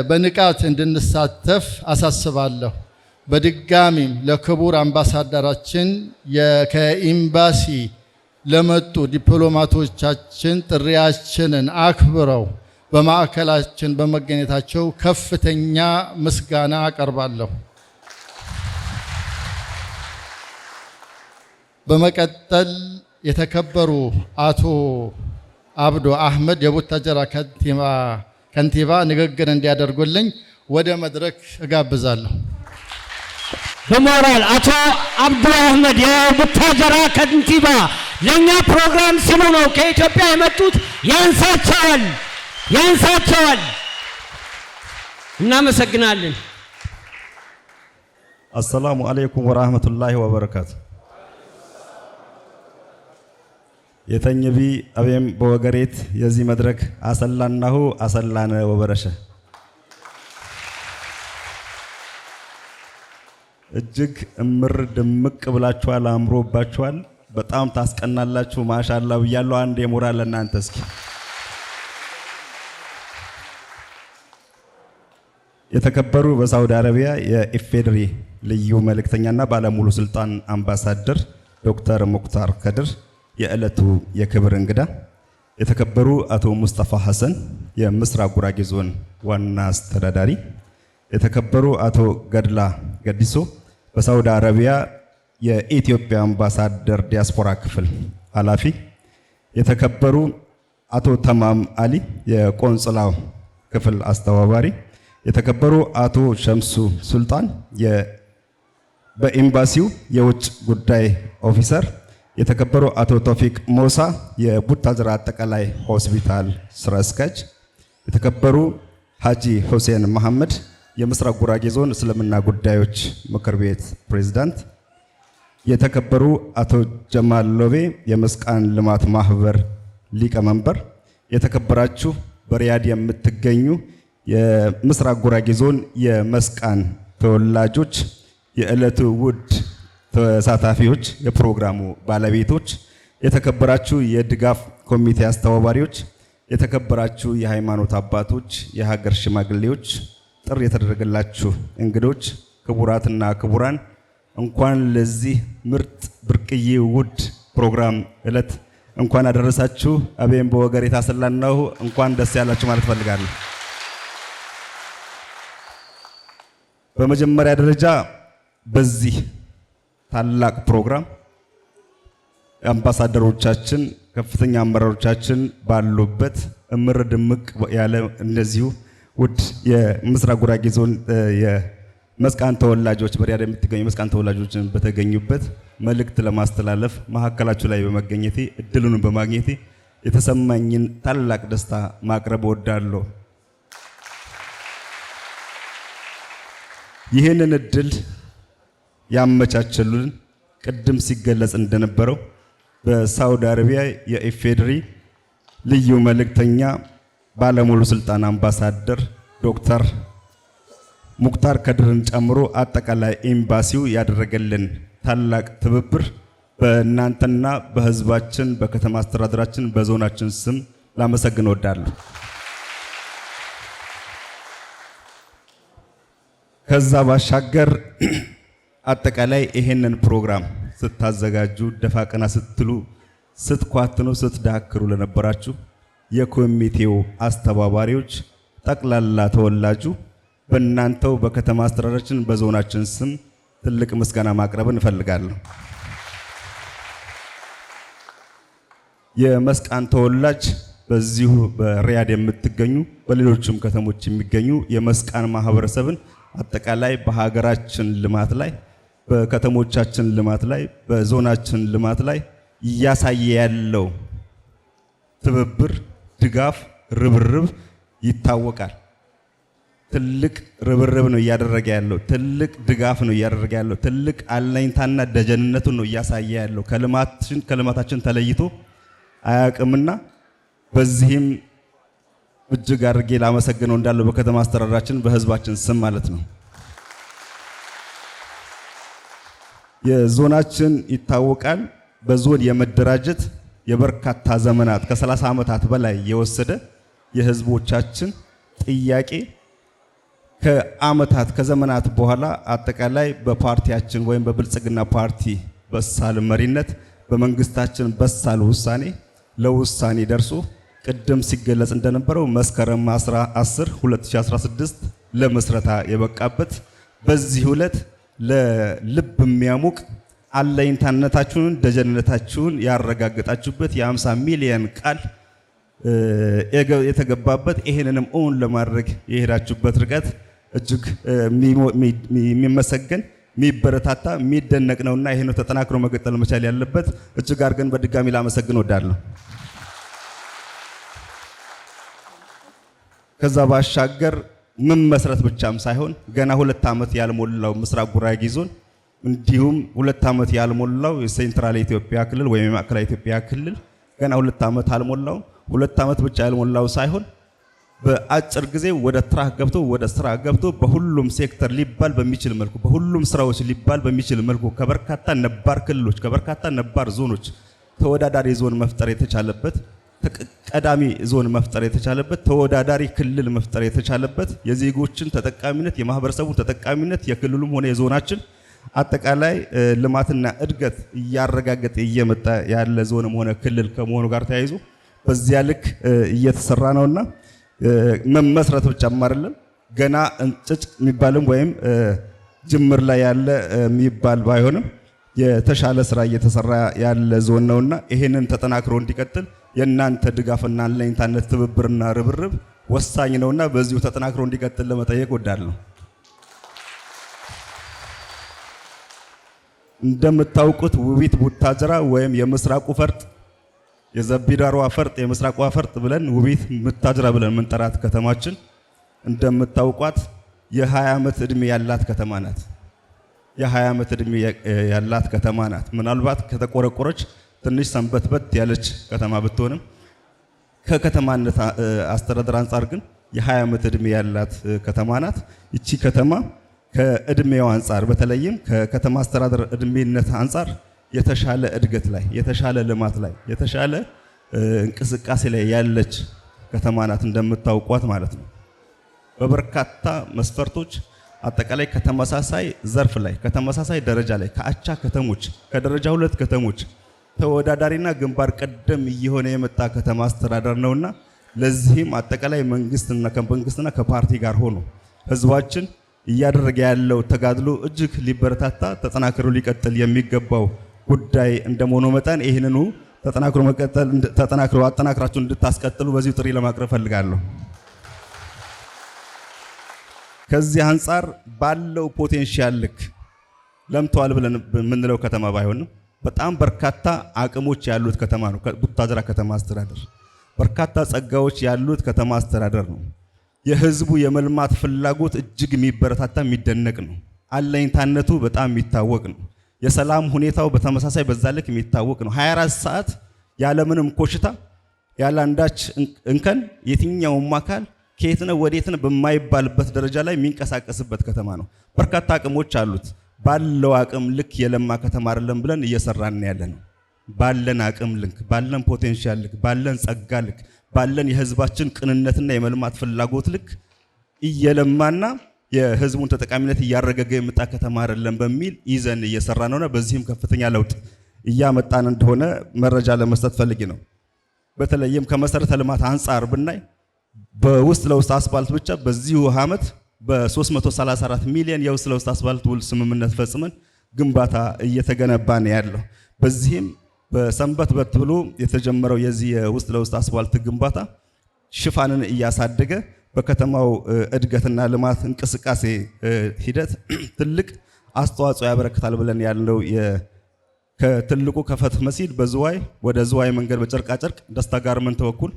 በንቃት እንድንሳተፍ አሳስባለሁ። በድጋሚም ለክቡር አምባሳደራችን ከኤምባሲ ለመጡ ዲፕሎማቶቻችን ጥሪያችንን አክብረው በማዕከላችን በመገኘታቸው ከፍተኛ ምስጋና አቀርባለሁ። በመቀጠል የተከበሩ አቶ አብዱ አህመድ የቡታጀራ ከንቲባ ንግግር እንዲያደርጉልኝ ወደ መድረክ እጋብዛለሁ። በሞራል አቶ አብዱ አህመድ የቡታጀራ ከንቲባ ለኛ ፕሮግራም ሲሉ ነው ከኢትዮጵያ የመጡት። ያንሳቸዋል። እናመሰግናለን። አሰላሙ አለይኩም ወራህመቱላሂ ወበረካቱ። የተኝቢ አቤም በወገሬት የዚህ መድረክ አሰላናሁ አሰላነ ወበረሸ እጅግ እምር ድምቅ ብላችኋል፣ አምሮባችኋል። በጣም ታስቀናላችሁ። ማሻአላ ብያለሁ። አንድ የሞራል ለእናንተ እስኪ። የተከበሩ በሳውዲ አረቢያ የኢፌድሪ ልዩ መልእክተኛና ባለሙሉ ስልጣን አምባሳደር ዶክተር ሙክታር ከድር የዕለቱ የክብር እንግዳ፣ የተከበሩ አቶ ሙስጠፋ ሐሰን የምስራቅ ጉራጌ ዞን ዋና አስተዳዳሪ፣ የተከበሩ አቶ ገድላ ገዲሶ በሳውዲ አረቢያ የኢትዮጵያ አምባሳደር ዲያስፖራ ክፍል ኃላፊ፣ የተከበሩ አቶ ተማም አሊ የቆንጽላው ክፍል አስተባባሪ፣ የተከበሩ አቶ ሸምሱ ሱልጣን በኤምባሲው የውጭ ጉዳይ ኦፊሰር፣ የተከበሩ አቶ ቶፊቅ ሞሳ የቡታጅራ አጠቃላይ ሆስፒታል ስራ አስኪያጅ፣ የተከበሩ ሀጂ ሁሴን መሐመድ የምስራቅ ጉራጌ ዞን እስልምና ጉዳዮች ምክር ቤት ፕሬዝዳንት፣ የተከበሩ አቶ ጀማል ሎቤ የመስቃን ልማት ማህበር ሊቀመንበር፣ የተከበራችሁ በሪያድ የምትገኙ የምስራቅ ጉራጌ ዞን የመስቃን ተወላጆች፣ የዕለቱ ውድ ተሳታፊዎች፣ የፕሮግራሙ ባለቤቶች፣ የተከበራችሁ የድጋፍ ኮሚቴ አስተባባሪዎች፣ የተከበራችሁ የሃይማኖት አባቶች፣ የሀገር ሽማግሌዎች፣ ጥሪ የተደረገላችሁ እንግዶች፣ ክቡራትና ክቡራን እንኳን ለዚህ ምርጥ ብርቅዬ ውድ ፕሮግራም ዕለት እንኳን አደረሳችሁ። አቤም በወገር የታሰላናሁ እንኳን ደስ ያላችሁ ማለት ፈልጋለሁ። በመጀመሪያ ደረጃ በዚህ ታላቅ ፕሮግራም አምባሳደሮቻችን፣ ከፍተኛ አመራሮቻችን ባሉበት እምር ድምቅ ያለ እነዚሁ ውድ የምስራቅ ጉራጌ ዞን የመስቃን ተወላጆች በሪያድ የምትገኙ የመስቃን ተወላጆችን በተገኙበት መልእክት ለማስተላለፍ መሀከላችሁ ላይ በመገኘቴ እድሉን በማግኘቴ የተሰማኝን ታላቅ ደስታ ማቅረብ እወዳለሁ። ይህንን እድል ያመቻቸሉን ቅድም ሲገለጽ እንደነበረው በሳውዲ አረቢያ የኢፌድሪ ልዩ መልእክተኛ ባለሙሉ ስልጣን አምባሳደር ዶክተር ሙክታር ከድርን ጨምሮ አጠቃላይ ኤምባሲው ያደረገልን ታላቅ ትብብር በእናንተና በህዝባችን በከተማ አስተዳደራችን በዞናችን ስም ላመሰግን እወዳለሁ። ከዛ ባሻገር አጠቃላይ ይሄንን ፕሮግራም ስታዘጋጁ ደፋ ቀና ስትሉ ስትኳትኑ ስትዳክሩ ለነበራችሁ የኮሚቴው አስተባባሪዎች፣ ጠቅላላ ተወላጁ በእናንተው በከተማ አስተዳደራችን በዞናችን ስም ትልቅ ምስጋና ማቅረብ እንፈልጋለን። የመስቃን ተወላጅ በዚሁ በሪያድ የምትገኙ በሌሎችም ከተሞች የሚገኙ የመስቃን ማህበረሰብን አጠቃላይ በሀገራችን ልማት ላይ በከተሞቻችን ልማት ላይ በዞናችን ልማት ላይ እያሳየ ያለው ትብብር፣ ድጋፍ፣ ርብርብ ይታወቃል። ትልቅ ርብርብ ነው እያደረገ ያለው። ትልቅ ድጋፍ ነው እያደረገ ያለው። ትልቅ አለኝታና ደጀንነቱን ነው እያሳየ ያለው። ከልማታችን ተለይቶ አያውቅምና በዚህም እጅግ አድርጌ ላመሰግነው እንዳለው በከተማ አስተዳደራችን በህዝባችን ስም ማለት ነው። የዞናችን ይታወቃል በዞን የመደራጀት የበርካታ ዘመናት ከ30 ዓመታት በላይ የወሰደ የህዝቦቻችን ጥያቄ ከዓመታት ከዘመናት በኋላ አጠቃላይ በፓርቲያችን ወይም በብልጽግና ፓርቲ በሳል መሪነት በመንግስታችን በሳል ውሳኔ ለውሳኔ ደርሶ ቅድም ሲገለጽ እንደነበረው መስከረም 10 2016 ለመስረታ የበቃበት በዚህ ዕለት ለልብ የሚያሙቅ አለኝታነታችሁን ደጀነታችሁን ያረጋገጣችሁበት የ50 ሚሊዮን ቃል የተገባበት ይሄንንም ኦን ለማድረግ የሄዳችሁበት ርቀት እጅግ የሚመሰገን የሚበረታታ የሚደነቅ ነውና ይሄን ተጠናክሮ መቀጠል መቻል ያለበት እጅግ አድርገን በድጋሚ ላመሰግን ወዳለሁ። ከዛ ባሻገር ምን መስረት ብቻም ሳይሆን ገና 2 ዓመት ያልሞላው ምስራቅ ጉራጌ ዞን እንዲሁም 2 ዓመት ያልሞላው የሴንትራል ኢትዮጵያ ክልል ወይም የማዕከላዊ ኢትዮጵያ ክልል ገና 2 ዓመት አልሞላው 2 ዓመት ብቻ ያልሞላው ሳይሆን በአጭር ጊዜ ወደ ስራ ገብቶ በሁሉም ሴክተር ሊባል በሚችል መልኩ በሁሉም ስራዎች ሊባል በሚችል መልኩ ከበርካታ ነባር ክልሎች ከበርካታ ነባር ዞኖች ተወዳዳሪ ዞን መፍጠር የተቻለበት ቀዳሚ ዞን መፍጠር የተቻለበት ተወዳዳሪ ክልል መፍጠር የተቻለበት የዜጎችን ተጠቃሚነት የማህበረሰቡን ተጠቃሚነት የክልሉም ሆነ የዞናችን አጠቃላይ ልማትና እድገት እያረጋገጠ እየመጣ ያለ ዞንም ሆነ ክልል ከመሆኑ ጋር ተያይዞ በዚያ ልክ እየተሰራ ነውና መመስረት ብቻም አይደለም ገና እንጭጭ የሚባልም ወይም ጅምር ላይ ያለ የሚባል ባይሆንም የተሻለ ስራ እየተሰራ ያለ ዞን ነውና ይሄንን ተጠናክሮ እንዲቀጥል የእናንተ ድጋፍና አለኝታነት ትብብርና ርብርብ ወሳኝ ነውና በዚሁ ተጠናክሮ እንዲቀጥል ለመጠየቅ ወዳለሁ። እንደምታውቁት ውቢት ቡታጅራ ወይም የምስራቁ ፈርጥ የዘቢዳሯ ፈርጥ የምስራቋ ፈርጥ ብለን ውቢት ቡታጅራ ብለን ምንጠራት ከተማችን እንደምታውቋት የ20 ዓመት እድሜ ያላት ከተማ ናት። የ20 ዓመት እድሜ ያላት ከተማ ናት። ምናልባት ከተቆረቆረች ትንሽ ሰንበትበት ያለች ከተማ ብትሆንም ከከተማነት አስተዳደር አንፃር ግን የ20 ዓመት እድሜ ያላት ከተማ ናት። እቺ ከተማ ከእድሜው አንፃር በተለይም ከከተማ አስተዳደር እድሜነት አንፃር የተሻለ እድገት ላይ የተሻለ ልማት ላይ የተሻለ እንቅስቃሴ ላይ ያለች ከተማ ናት እንደምታውቋት ማለት ነው። በበርካታ መስፈርቶች አጠቃላይ ከተመሳሳይ ዘርፍ ላይ ከተመሳሳይ ደረጃ ላይ ከአቻ ከተሞች ከደረጃ 2 ከተሞች ተወዳዳሪና ግንባር ቀደም እየሆነ የመጣ ከተማ አስተዳደር ነውና ለዚህም አጠቃላይ መንግስትና ከፓርቲ ጋር ሆኖ ህዝባችን እያደረገ ያለው ተጋድሎ እጅግ ሊበረታታ ተጠናክሮ ሊቀጥል የሚገባው ጉዳይ እንደመሆኑ መጠን ይህንኑ ተጠናክሮ አጠናክራችሁ እንድታስቀጥሉ በዚሁ ጥሪ ለማቅረብ ፈልጋለሁ። ከዚህ አንፃር ባለው ፖቴንሻል ልክ ለምተዋል ብለን የምንለው ከተማ ባይሆንም በጣም በርካታ አቅሞች ያሉት ከተማ ነው። ቡታጅራ ከተማ አስተዳደር በርካታ ጸጋዎች ያሉት ከተማ አስተዳደር ነው። የህዝቡ የመልማት ፍላጎት እጅግ የሚበረታታ የሚደነቅ ነው። አለኝታነቱ በጣም የሚታወቅ ነው። የሰላም ሁኔታው በተመሳሳይ በዛ ልክ የሚታወቅ ነው። 24 ሰዓት ያለምንም ኮሽታ ያለ አንዳች እንከን የትኛውም አካል ከየት ነው ወዴት ነው በማይባልበት ደረጃ ላይ የሚንቀሳቀስበት ከተማ ነው። በርካታ አቅሞች አሉት። ባለው አቅም ልክ የለማ ከተማ አይደለም ብለን እየሰራን ያለ ነው። ባለን አቅም ልክ ባለን ፖቴንሻል ልክ ባለን ጸጋ ልክ ባለን የህዝባችን ቅንነትና የመልማት ፍላጎት ልክ እየለማና የህዝቡን ተጠቃሚነት እያረጋገጠ የመጣ ከተማ አይደለም በሚል ይዘን እየሰራ ነውና በዚህም ከፍተኛ ለውጥ እያመጣን እንደሆነ መረጃ ለመስጠት ፈልጌ ነው። በተለይም ከመሰረተ ልማት አንፃር ብናይ በውስጥ ለውስጥ አስፋልት ብቻ በዚሁ ዓመት በ334 ሚሊዮን የውስጥ ለውስጥ አስፋልት ውል ስምምነት ፈጽመን ግንባታ እየተገነባ ነው ያለው። በዚህም በሰንበት በት ብሎ የተጀመረው የዚህ የውስጥ ለውስጥ አስፋልት ግንባታ ሽፋንን እያሳደገ በከተማው እድገትና ልማት እንቅስቃሴ ሂደት ትልቅ አስተዋጽኦ ያበረክታል ብለን ያለው ከትልቁ ከፈት መስጊድ በዝዋይ ወደ ዝዋይ መንገድ በጨርቃ ጨርቅ ደስታ ጋርመንት በኩል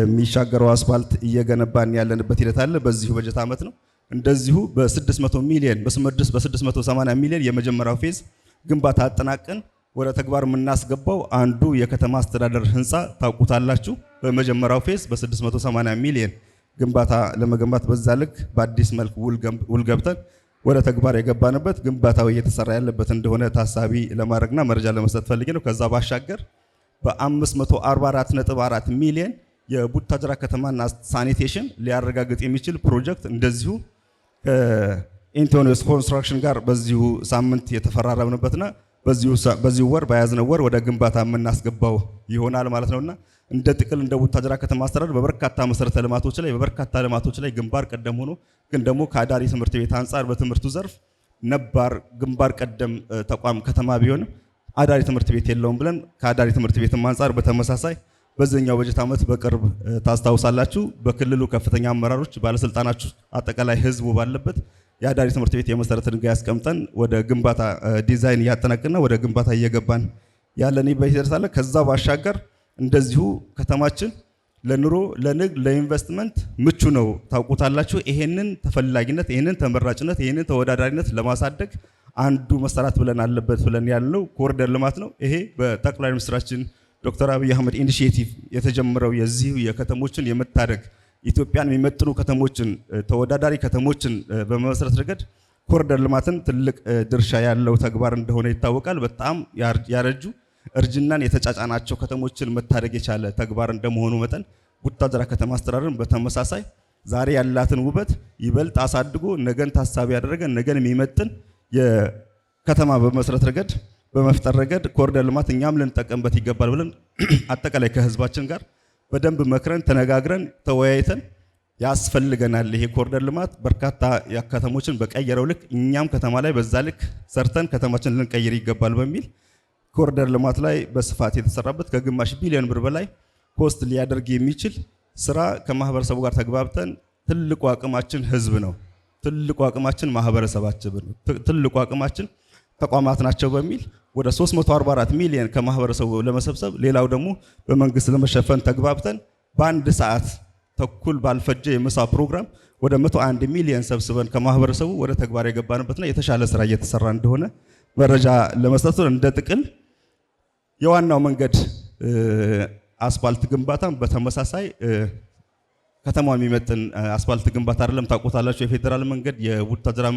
የሚሻገረው አስፋልት እየገነባን ያለንበት ሂደት አለ። በዚሁ በጀት ዓመት ነው። እንደዚሁ በ600 ሚሊዮን በ680 ሚሊዮን የመጀመሪያው ፌዝ ግንባታ አጠናቀን ወደ ተግባር የምናስገባው አንዱ የከተማ አስተዳደር ህንፃ ታውቁታላችሁ። በመጀመሪያው ፌዝ በ680 ሚሊዮን ግንባታ ለመገንባት በዛ ልክ በአዲስ መልክ ውል ገብተን ወደ ተግባር የገባንበት ግንባታው እየተሰራ ያለበት እንደሆነ ታሳቢ ለማድረግና መረጃ ለመስጠት ፈልጌ ነው። ከዛ ባሻገር በ544.4 ሚሊዮን የቡታጅራ ከተማና ሳኒቴሽን ሊያረጋግጥ የሚችል ፕሮጀክት እንደዚሁ ከኢንቴርኔስ ኮንስትራክሽን ጋር በዚሁ ሳምንት የተፈራረምንበትና በዚሁ ወር በያዝነው ወር ወደ ግንባታ የምናስገባው ይሆናል ማለት ነውና እንደ ጥቅል እንደ ቡታጅራ ከተማ አስተዳደር በበርካታ መሰረተ ልማቶች ላይ ግንባር ቀደም ሆኖ ግን ደግሞ ከአዳሪ ትምህርት ቤት አንጻር በትምህርቱ ዘርፍ ነባር ግንባር ቀደም ተቋም ከተማ ቢሆንም አዳሪ ትምህርት ቤት የለውም ብለን ከአዳሪ ትምህርት ቤትም አንጻር በተመሳሳይ በዚህኛው በጀት ዓመት በቅርብ ታስታውሳላችሁ በክልሉ ከፍተኛ አመራሮች ባለስልጣናት አጠቃላይ ህዝቡ ባለበት የአዳሪ ትምህርት ቤት የመሰረተ ድንጋይ ያስቀምጠን ወደ ግንባታ ዲዛይን እያጠናቀቅና ወደ ግንባታ እየገባን ያለን ይበይደርሳለ። ከዛ ባሻገር እንደዚሁ ከተማችን ለኑሮ ለንግድ ለኢንቨስትመንት ምቹ ነው ታውቁታላችሁ። ይሄንን ተፈላጊነት ይሄንን ተመራጭነት ይሄንን ተወዳዳሪነት ለማሳደግ አንዱ መሰራት ብለን አለበት ብለን ያልነው ኮሪደር ልማት ነው። ይሄ በጠቅላይ ሚኒስትራችን ዶክተር አብይ አህመድ ኢኒሺዬቲቭ የተጀመረው የዚህ የከተሞችን የመታደግ ኢትዮጵያን የሚመጥኑ ከተሞችን ተወዳዳሪ ከተሞችን በመመስረት ረገድ ኮሪደር ልማትን ትልቅ ድርሻ ያለው ተግባር እንደሆነ ይታወቃል። በጣም ያረጁ እርጅናን የተጫጫናቸው ከተሞችን መታደግ የቻለ ተግባር እንደመሆኑ መጠን ቡታጅራ ከተማ አስተዳደርን በተመሳሳይ ዛሬ ያላትን ውበት ይበልጥ አሳድጎ ነገን ታሳቢ ያደረገ ነገን የሚመጥን የከተማ በመመስረት ረገድ በመፍጠር ረገድ ኮሪደር ልማት እኛም ልንጠቀምበት ይገባል ብለን አጠቃላይ ከህዝባችን ጋር በደንብ መክረን ተነጋግረን ተወያይተን ያስፈልገናል። ይሄ ኮሪደር ልማት በርካታ ከተሞችን በቀየረው ልክ እኛም ከተማ ላይ በዛ ልክ ሰርተን ከተማችን ልንቀይር ይገባል በሚል ኮሪደር ልማት ላይ በስፋት የተሰራበት ከግማሽ ቢሊዮን ብር በላይ ኮስት ሊያደርግ የሚችል ስራ ከማህበረሰቡ ጋር ተግባብተን ትልቁ አቅማችን ህዝብ ነው፣ ትልቁ አቅማችን ማህበረሰባችን ነው፣ ትልቁ አቅማችን ተቋማት ናቸው በሚል ወደ 344 ሚሊዮን ከማህበረሰቡ ለመሰብሰብ ሌላው ደግሞ በመንግስት ለመሸፈን ተግባብተን በአንድ ሰዓት ተኩል ባልፈጀ የምሳ ፕሮግራም ወደ 101 ሚሊዮን ሰብስበን ከማህበረሰቡ ወደ ተግባር የገባንበትና የተሻለ ስራ እየተሰራ እንደሆነ መረጃ ለመስጠት እንደ ጥቅል የዋናው መንገድ አስፋልት ግንባታም በተመሳሳይ ከተማውን የሚመጥን አስፋልት ግንባታ አይደለም ታውቁታላችሁ። የፌዴራል መንገድ የቡታጅራ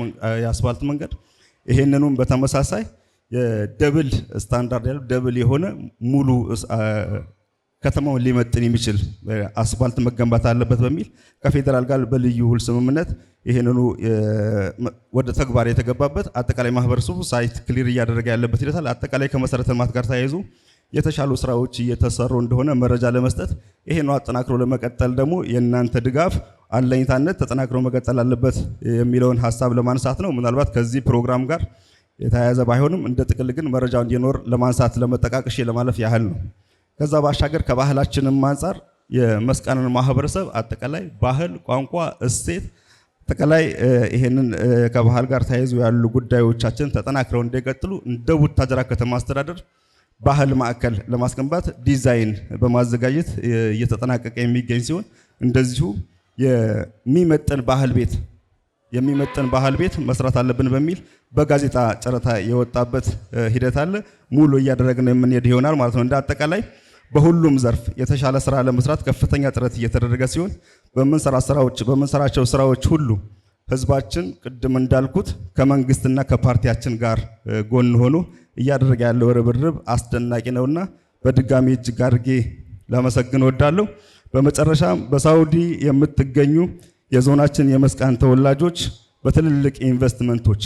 የአስፋልት መንገድ ይሄንኑም በተመሳሳይ የደብል ስታንዳርድ ያለው ደብል የሆነ ሙሉ ከተማውን ሊመጥን የሚችል አስፋልት መገንባት አለበት በሚል ከፌዴራል ጋር በልዩ ውል ስምምነት ይሄንኑ ወደ ተግባር የተገባበት አጠቃላይ ማህበረሰቡ ሳይት ክሊር እያደረገ ያለበት ሂደት አለ። አጠቃላይ ከመሰረተ ልማት ጋር ተያይዞ የተሻሉ ስራዎች እየተሰሩ እንደሆነ መረጃ ለመስጠት ይሄን አጠናክሮ ለመቀጠል ደግሞ የእናንተ ድጋፍ አለኝታነት ተጠናክሮ መቀጠል አለበት የሚለውን ሐሳብ ለማንሳት ነው። ምናልባት ከዚህ ፕሮግራም ጋር የተያያዘ ባይሆንም እንደ ጥቅል ግን መረጃው እንዲኖር ለማንሳት ለመጠቃቀሽ ለማለፍ ያህል ነው። ከዛ ባሻገር ከባህላችንም አንፃር የመስቃንን ማህበረሰብ አጠቃላይ ባህል፣ ቋንቋ፣ እሴት አጠቃላይ ይሄንን ከባህል ጋር ተያይዞ ያሉ ጉዳዮቻችን ተጠናክረው እንዲቀጥሉ እንደ ቡታጅራ ከተማ አስተዳደር ባህል ማዕከል ለማስገንባት ዲዛይን በማዘጋጀት እየተጠናቀቀ የሚገኝ ሲሆን እንደዚሁ የሚመጥን ባህል ቤት መስራት አለብን በሚል በጋዜጣ ጨረታ የወጣበት ሂደት አለ። ሙሉ እያደረግን የምንሄድ ይሆናል ማለት ነው። እንደ አጠቃላይ በሁሉም ዘርፍ የተሻለ ስራ ለመስራት ከፍተኛ ጥረት እየተደረገ ሲሆን በምንሰራቸው ስራዎች ሁሉ ህዝባችን ቅድም እንዳልኩት ከመንግስትና ከፓርቲያችን ጋር ጎን ሆኖ እያደረገ ያለው ርብርብ አስደናቂ ነውና በድጋሚ እጅግ አድርጌ ላመሰግን እወዳለሁ። በመጨረሻም በሳውዲ የምትገኙ የዞናችን የመስቃን ተወላጆች በትልልቅ ኢንቨስትመንቶች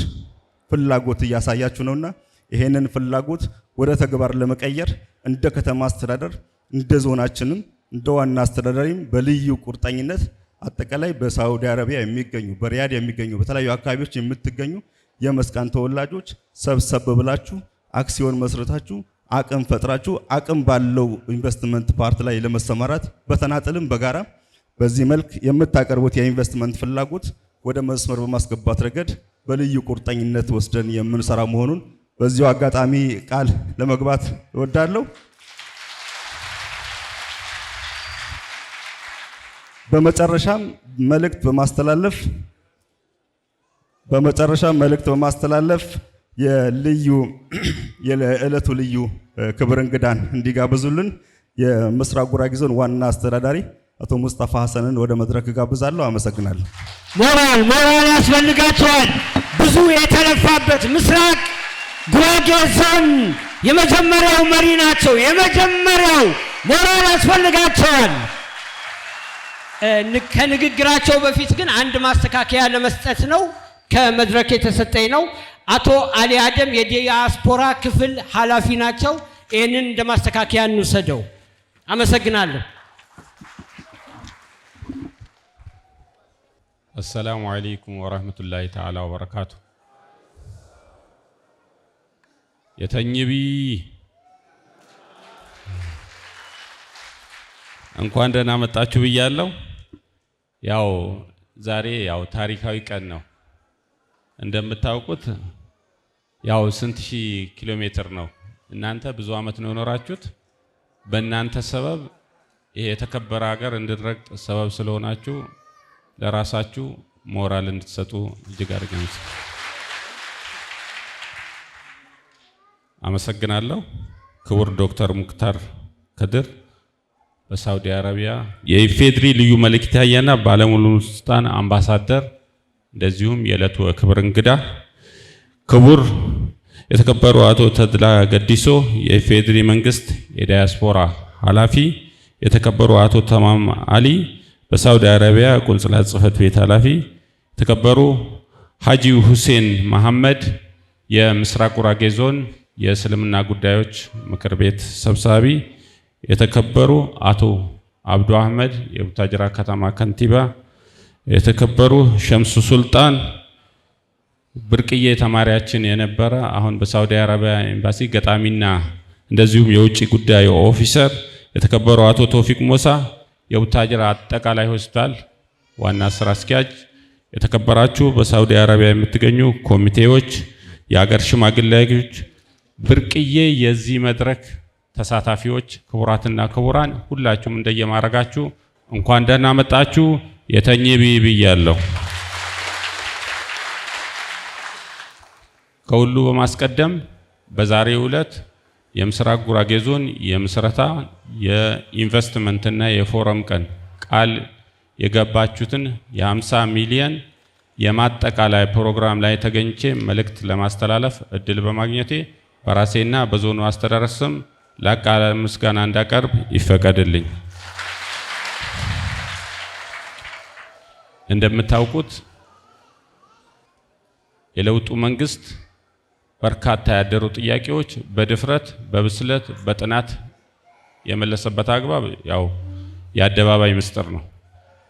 ፍላጎት እያሳያችሁ ነውና ይሄንን ፍላጎት ወደ ተግባር ለመቀየር እንደ ከተማ አስተዳደር እንደ ዞናችንም እንደ ዋና አስተዳዳሪም በልዩ ቁርጠኝነት አጠቃላይ በሳዑዲ አረቢያ የሚገኙ በሪያድ የሚገኙ በተለያዩ አካባቢዎች የምትገኙ የመስቃን ተወላጆች ሰብሰብ ብላችሁ አክሲዮን መስረታችሁ አቅም ፈጥራችሁ አቅም ባለው ኢንቨስትመንት ፓርት ላይ ለመሰማራት በተናጠልም በጋራ በዚህ መልክ የምታቀርቡት የኢንቨስትመንት ፍላጎት ወደ መስመር በማስገባት ረገድ በልዩ ቁርጠኝነት ወስደን የምንሰራ መሆኑን በዚሁ አጋጣሚ ቃል ለመግባት እወዳለሁ። በመጨረሻም መልእክት በማስተላለፍ የዕለቱ ልዩ ክብር እንግዳን እንዲጋብዙልን የምስራቅ ጉራጌ ዞን ዋና አስተዳዳሪ አቶ ሙስጠፋ ሐሰንን ወደ መድረክ ጋብዛለሁ። አመሰግናለሁ። ሞራል ያስፈልጋቸዋል። ብዙ የተለፋበት ምስራቅ ጉራጌ ዞን የመጀመሪያው መሪ ናቸው። የመጀመሪያው ሞራል ያስፈልጋቸዋል። ከንግግራቸው በፊት ግን አንድ ማስተካከያ ለመስጠት ነው። ከመድረክ የተሰጠኝ ነው። አቶ አሊ አደም የዲያስፖራ ክፍል ኃላፊ ናቸው። ይህንን እንደ ማስተካከያ እንውሰደው። አመሰግናለሁ። አሰላሙ አለይኩም ወራህመቱላሂ ተዓላ ወበረካቱ። የተኝቢ እንኳን ደህና መጣችሁ ብያለሁ። ያው ዛሬ ታሪካዊ ቀን ነው። እንደምታውቁት ስንት ሺህ ኪሎ ሜትር ነው። እናንተ ብዙ አመት ነው የኖራችሁት። በእናንተ ሰበብ ይሄ የተከበረ ሀገር እንድንረግጥ ሰበብ ስለሆናችሁ ለራሳችሁ ሞራል እንድትሰጡ እጅግ አድርገን አመሰግናለሁ። ክቡር ዶክተር ሙክታር ከድር በሳዑዲ አረቢያ የኢፌድሪ ልዩ መልእክተኛና ባለሙሉ ስልጣን አምባሳደር፣ እንደዚሁም የዕለቱ ክብር እንግዳ ክቡር የተከበሩ አቶ ተድላ ገዲሶ የኢፌድሪ መንግስት የዲያስፖራ ኃላፊ፣ የተከበሩ አቶ ተማም አሊ በሳዑዲ አረቢያ ቆንስላ ጽህፈት ቤት ኃላፊ፣ የተከበሩ ሐጂ ሁሴን መሐመድ የምስራቅ ጉራጌ ዞን የእስልምና ጉዳዮች ምክር ቤት ሰብሳቢ፣ የተከበሩ አቶ አብዱ አህመድ የቡታጅራ ከተማ ከንቲባ፣ የተከበሩ ሸምሱ ሱልጣን ብርቅዬ ተማሪያችን የነበረ አሁን በሳዑዲ አረቢያ ኤምባሲ ገጣሚና እንደዚሁም የውጭ ጉዳይ ኦፊሰር፣ የተከበሩ አቶ ቶፊቅ ሞሳ የቡታጅራ አጠቃላይ ሆስፒታል ዋና ስራ አስኪያጅ፣ የተከበራችሁ በሳዑዲ አረቢያ የምትገኙ ኮሚቴዎች፣ የሀገር ሽማግሌዎች፣ ብርቅዬ የዚህ መድረክ ተሳታፊዎች፣ ክቡራትና ክቡራን ሁላችሁም እንደየማረጋችሁ እንኳን ደህና መጣችሁ። የተኝቢ ብያለሁ። ከሁሉ በማስቀደም በዛሬው ዕለት የምስራቅ ጉራጌ ዞን የምስረታ የኢንቨስትመንትና የፎረም ቀን ቃል የገባችሁትን የ50 ሚሊዮን የማጠቃላይ ፕሮግራም ላይ ተገኝቼ መልእክት ለማስተላለፍ እድል በማግኘቴ በራሴና በዞኑ አስተዳደር ስም ላቅ ያለ ምስጋና እንዳቀርብ ይፈቀድልኝ። እንደምታውቁት የለውጡ መንግስት በርካታ ያደሩ ጥያቄዎች በድፍረት በብስለት በጥናት የመለሰበት አግባብ የአደባባይ ምስጢር ነው።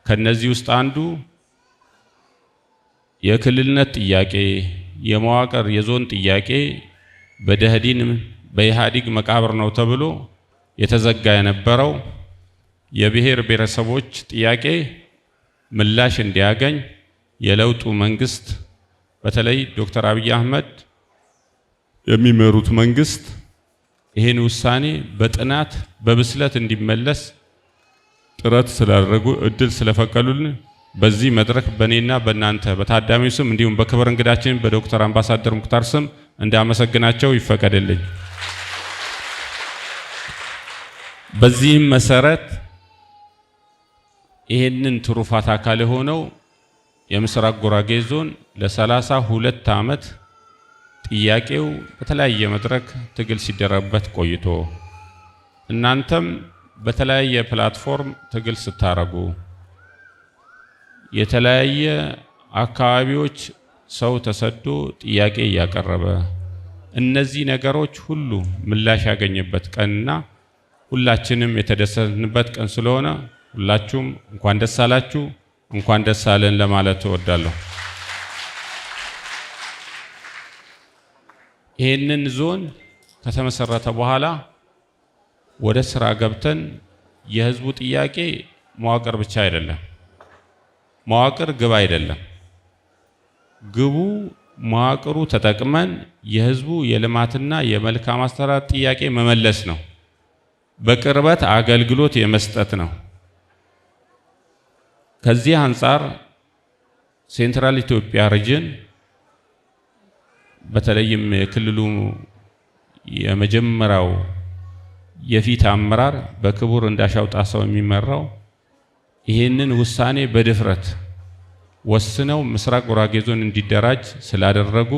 ከነዚህ ውስጥ አንዱ የክልልነት ጥያቄ፣ የመዋቅር የዞን ጥያቄ በደህዲን በኢህአዴግ መቃብር ነው ተብሎ የተዘጋ የነበረው የብሔር ብሔረሰቦች ጥያቄ ምላሽ እንዲያገኝ የለውጡ መንግስት በተለይ ዶክተር አብይ አህመድ የሚመሩት መንግስት ይሄን ውሳኔ በጥናት በብስለት እንዲመለስ ጥረት ስላደረጉ እድል ስለፈቀዱልን በዚህ መድረክ በእኔና በእናንተ በታዳሚው ስም እንዲሁም በክብር እንግዳችን በዶክተር አምባሳደር ሙክታር ስም እንዳመሰግናቸው ይፈቀድልኝ። በዚህም መሰረት ይሄንን ትሩፋት አካል የሆነው የምስራቅ ጉራጌ ዞን ለ32 ዓመት ጥያቄው በተለያየ መድረክ ትግል ሲደረግበት ቆይቶ እናንተም በተለያየ ፕላትፎርም ትግል ስታረጉ የተለያየ አካባቢዎች ሰው ተሰዶ ጥያቄ እያቀረበ እነዚህ ነገሮች ሁሉ ምላሽ ያገኘበት ቀንና ሁላችንም የተደሰትንበት ቀን ስለሆነ ሁላችሁም እንኳን ደስ አላችሁ፣ እንኳን ደስ አለን ለማለት እወዳለሁ። ይህንን ዞን ከተመሰረተ በኋላ ወደ ስራ ገብተን የህዝቡ ጥያቄ መዋቅር ብቻ አይደለም። መዋቅር ግብ አይደለም። ግቡ መዋቅሩ ተጠቅመን የህዝቡ የልማትና የመልካም አስተዳደር ጥያቄ መመለስ ነው። በቅርበት አገልግሎት የመስጠት ነው። ከዚህ አንፃር ሴንትራል ኢትዮጵያ ሪጅን በተለይም የክልሉ የመጀመሪያው የፊት አመራር በክቡር እንዳሻው ጣሰው የሚመራው ይህንን ውሳኔ በድፍረት ወስነው ምስራቅ ጉራጌ ዞን እንዲደራጅ ስላደረጉ